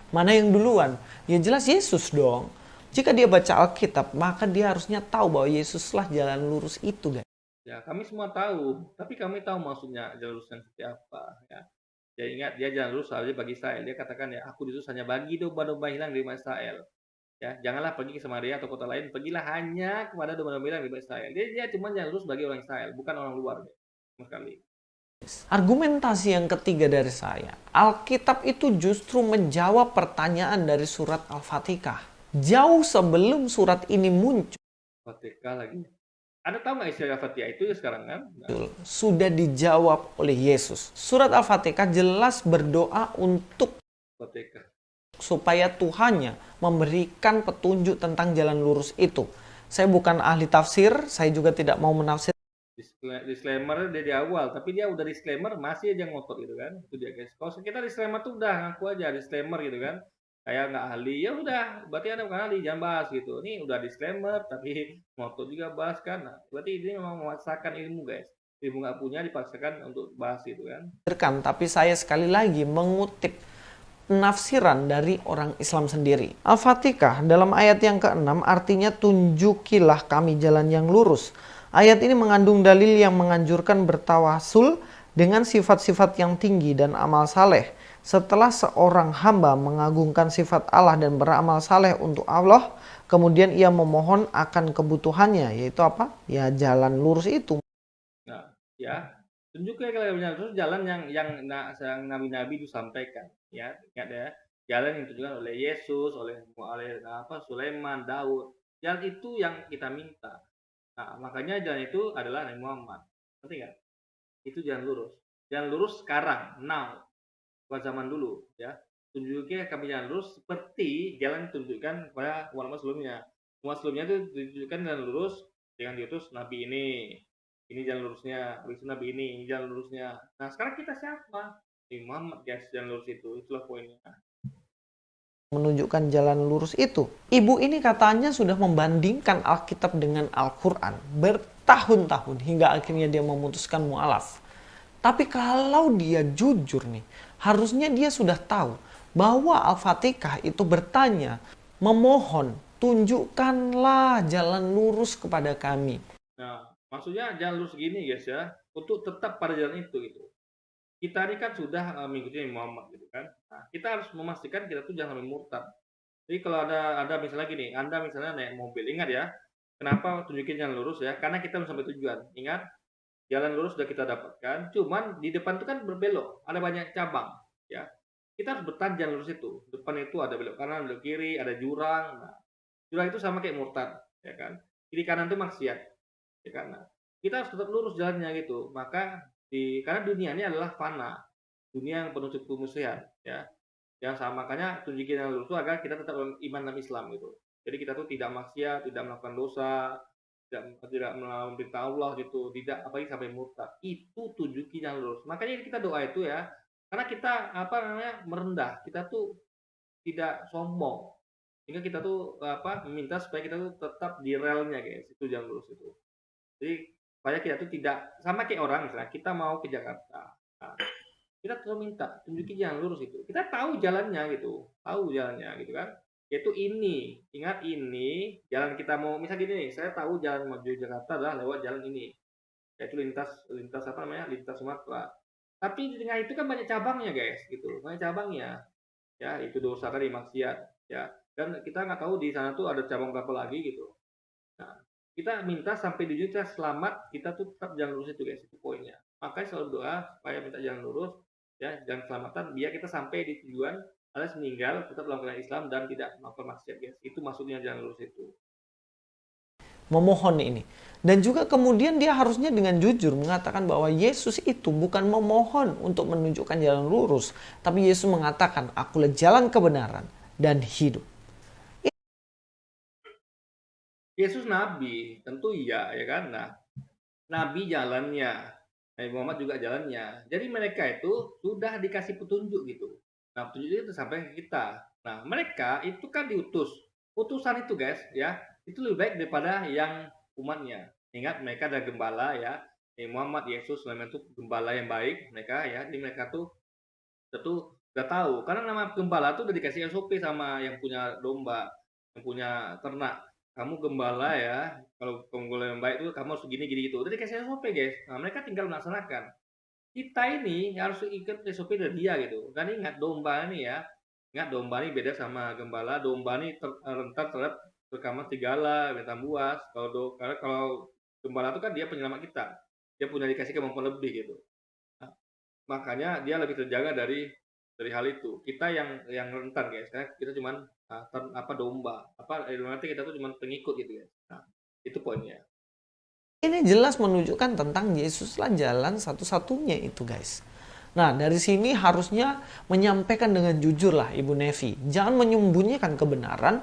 Mana yang duluan? Ya jelas Yesus dong. Jika dia baca Alkitab, maka dia harusnya tahu bahwa Yesuslah jalan lurus itu, guys. Ya, kami semua tahu, tapi kami tahu maksudnya jalan lurus yang seperti apa. Ya, ya ingat, dia jalan lurus saja bagi Israel. Dia katakan ya, aku diutus hanya bagi domba-domba hilang dari Israel. Ya, janganlah pergi ke Samaria atau kota lain, pergilah hanya kepada domba-domba hilang dari Israel. Dia cuma jalan lurus bagi orang Israel, bukan orang luar. Sama sekali. Argumentasi yang ketiga dari saya, Alkitab itu justru menjawab pertanyaan dari surat Al-Fatihah. Jauh sebelum surat ini muncul. Fatihah lagi. Anda tahu nggak istilah Fatihah itu ya sekarang kan? Nah. Sudah dijawab oleh Yesus. Surat Al-Fatihah jelas berdoa untuk Fatihah. Supaya Tuhannya memberikan petunjuk tentang jalan lurus itu. Saya bukan ahli tafsir, saya juga tidak mau menafsir. Disclaimer dia di awal, tapi dia udah disclaimer masih aja ngotot gitu kan. Itu dia guys. Kalau kita disclaimer tuh udah ngaku aja disclaimer gitu kan. Kayak nggak ahli, ya udah, berarti Anda bukan ahli, jangan bahas gitu. Ini udah disclaimer, tapi ngotot juga bahas kan. Nah, berarti ini memang memaksakan ilmu guys. Ilmu nggak punya dipaksakan untuk bahas gitu kan. Tapi saya sekali lagi mengutip penafsiran dari orang Islam sendiri. Al-Fatihah dalam ayat yang ke-6 artinya tunjukilah kami jalan yang lurus. Ayat ini mengandung dalil yang menganjurkan bertawasul dengan sifat-sifat yang tinggi dan amal saleh. Setelah seorang hamba mengagungkan sifat Allah dan beramal saleh untuk Allah, kemudian ia memohon akan kebutuhannya, yaitu apa? Ya jalan lurus itu. Nah, ya tunjuknya kalau terus jalan yang nabi-nabi disampaikan, ya ingat ya, jalan yang ditunjukkan oleh Yesus, oleh Sulaiman, Daud, jalan itu yang kita minta. Nah, makanya jalan itu adalah Nabi Muhammad. Ngerti nggak? Itu jalan lurus. Jalan lurus sekarang, now. Bukan zaman dulu, ya. Tunjuknya kami jalan lurus seperti jalan ditunjukkan kepada umat sebelumnya. Umat sebelumnya itu ditunjukkan jalan lurus dengan diutus Nabi ini. Ini jalan lurusnya. Habis itu Nabi ini jalan lurusnya. Nah, sekarang kita siapa? Nabi Muhammad, guys, jalan lurus itu. Itulah poinnya. Menunjukkan jalan lurus itu. Ibu ini katanya sudah membandingkan Alkitab dengan Al-Quran bertahun-tahun hingga akhirnya dia memutuskan mu'alaf. Tapi kalau dia jujur nih, harusnya dia sudah tahu bahwa Al-Fatihah itu bertanya, memohon, tunjukkanlah jalan lurus kepada kami. Nah, maksudnya jalan lurus gini guys ya, untuk tetap pada jalan itu gitu. Kita ini kan sudah mengikuti Muhammad gitu kan. Nah, kita harus memastikan kita tuh jangan sampai murtad. Jadi kalau ada misalnya gini, Anda misalnya naik mobil, ingat ya, kenapa tunjukin jalan lurus ya? Karena kita belum sampai tujuan. Ingat, jalan lurus sudah kita dapatkan, cuman di depan itu kan berbelok, ada banyak cabang, ya. Kita harus bertahan jalan lurus itu. Depan itu ada belok kanan, belok kiri, ada jurang. Nah, jurang itu sama kayak murtad, ya kan? Kiri kanan itu maksiat, ya kan? Nah, kita harus tetap lurus jalannya gitu. Maka karena dunia ini adalah fana, dunia yang penuh permusuhan, ya. Yang sama, makanya tunjukin yang lurus itu agar kita tetap iman dan Islam gitu. Jadi kita tuh tidak maksiat, tidak melakukan dosa, tidak melawan perintah Allah gitu, tidak apalagi sampai murtad. Itu tunjukin yang lurus. Makanya kita doa itu ya, karena kita merendah, kita tuh tidak sombong. Sehingga kita tuh meminta supaya kita tuh tetap di relnya guys. Itu jalan lurus itu. Jadi supaya kita tuh tidak sama kayak orang misalnya kita mau ke Jakarta, nah, kita terus minta tunjukin jalan lurus itu. Kita tahu jalannya gitu kan. Yaitu ini, ingat ini jalan kita mau misal gini nih, saya tahu jalan menuju Jakarta adalah lewat jalan ini, yaitu lintas Sumatera. Tapi di tengah itu kan banyak cabangnya guys, gitu, banyak cabangnya, ya itu dosa tadi maksiat, ya. Dan kita nggak tahu di sana tuh ada cabang berapa lagi gitu. Nah, kita minta sampai di kita selamat, kita tuh tetap jalan lurus itu guys, itu poinnya. Makanya selalu doa supaya minta jalan lurus, ya, dan keselamatan biar kita sampai di tujuan alias meninggal tetap melakukan Islam dan tidak melakukan maksiat guys. Itu maksudnya jalan lurus itu. Memohon ini. Dan juga kemudian dia harusnya dengan jujur mengatakan bahwa Yesus itu bukan memohon untuk menunjukkan jalan lurus, tapi Yesus mengatakan, akulah jalan kebenaran dan hidup. Yesus nabi, tentu iya, ya kan? Nah, nabi jalannya, Nabi Muhammad juga jalannya. Jadi mereka itu sudah dikasih petunjuk gitu. Nah, petunjuk itu sampai ke kita. Nah, mereka itu kan diutus. Utusan itu guys, ya, itu lebih baik daripada yang umatnya. Ingat mereka ada gembala ya. Muhammad, Yesus, namanya itu gembala yang baik. Mereka ya, di mereka tuh tentu udah tahu. Karena nama gembala tuh udah dikasih SOP sama yang punya domba, yang punya ternak. Kamu gembala ya, kalau gembala yang baik itu kamu harus gini gini gitu. Udah dikasih SOP guys. Nah, mereka tinggal melaksanakan. Kita ini harus ikut SOP dari dia gitu. Dan ingat domba ini ya, ingat domba ini beda sama gembala. Domba ini rentan terhadap rekaman serigala, binatang buas. Karena kalau gembala itu kan dia penyelamat kita. Dia punya dikasih kemampuan lebih gitu. Nah, makanya dia lebih terjaga dari hal itu. Kita yang rentan guys, karena kita cuman domba. Nanti kita tuh cuman pengikut gitu guys. Nah, itu poinnya. Ini jelas menunjukkan tentang Yesuslah jalan satu-satunya itu guys. Nah dari sini harusnya menyampaikan dengan jujur lah Ibu Nevi. Jangan menyembunyikan kebenaran.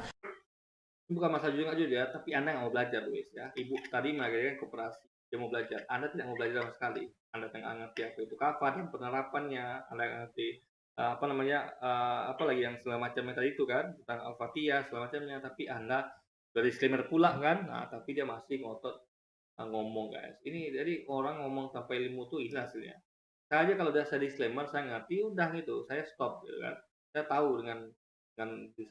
Bukan masalah jujur nggak jujur ya, tapi Anda yang mau belajar guys ya. Ibu tadi mengajarkan kooperasi, dia mau belajar. Anda tidak mau belajar sama sekali. Anda tidak ngerti apa itu kafan dan penerapannya. Anda nggak ngerti apa lagi yang segala macamnya tadi itu kan, tentang Al-Fatihah segala macamnya. Tapi Anda dari disclaimer pula kan, nah tapi dia masih ngotot ngomong guys. Ini jadi orang ngomong sampai ilmu tuh ini hasilnya. Saya aja kalau udah saya disclaimer, saya ngerti, udah gitu, saya stop gitu kan. Saya tahu dengan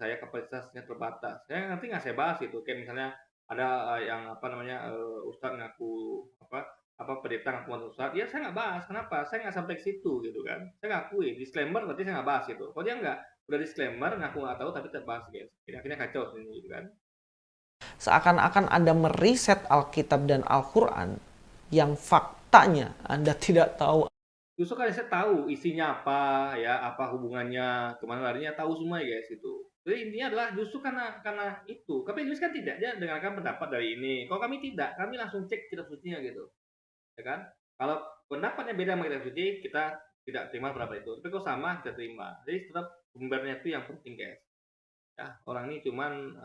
saya kapasitasnya terbatas. Saya nanti nggak saya bahas itu. Kayak misalnya ada yang Ustadz ngaku pendeta ngaku Ustadz, ya saya nggak bahas. Kenapa? Saya nggak sampai ke situ gitu kan. Saya ngakui disclaimer, berarti saya nggak bahas itu. Kalau dia nggak udah disclaimer, ngaku nggak tahu tapi terbahas guys. Akhirnya kacau sini gitu kan. Seakan-akan Anda meriset Alkitab dan Al-Quran yang faktanya Anda tidak tahu. Justru kan saya tahu isinya apa ya, apa hubungannya, kemana larinya, tahu semua ya guys itu. Jadi intinya adalah justru karena itu. Tapi Inggris kan tidak, dia dengarkan pendapat dari ini. Kalau kami tidak, kami langsung cek kitab sucinya gitu, ya kan? Kalau pendapatnya beda sama kitab suci, kita tidak terima pendapat itu. Tapi kalau sama, kita terima. Jadi tetap sumbernya itu yang penting guys. Ya, orang ini cuman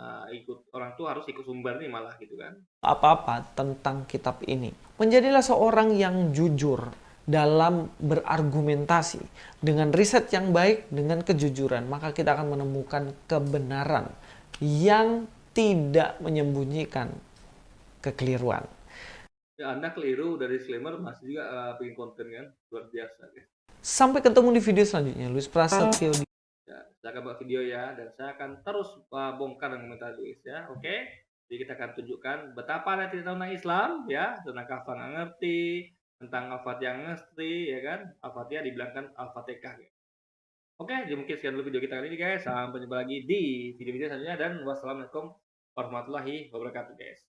orang tuh harus ikut sumber nih malah gitu kan. Apa-apa tentang kitab ini. Menjadilah seorang yang jujur dalam berargumentasi dengan riset yang baik, dengan kejujuran, maka kita akan menemukan kebenaran yang tidak menyembunyikan kekeliruan. Ya, Anda keliru dari disclaimer, masih juga bikin konten kan, luar biasa. Sampai ketemu di video selanjutnya. Luis Prasetyo. Ya, saya akan buat video ya, dan saya akan terus bongkar dan komentar Luis ya, oke? Jadi kita akan tunjukkan betapa Anda tidak tahu tentang Islam ya, tentang kafan nggak ngerti, tentang Al-Fatihah ngerti, ya kan? Al-Fatihah dibilangkan Al-Fatihah. Ya. Oke, jadi mungkin sekian dulu video kita kali ini guys. Sampai jumpa lagi di video-video selanjutnya dan wassalamualaikum warahmatullahi wabarakatuh guys.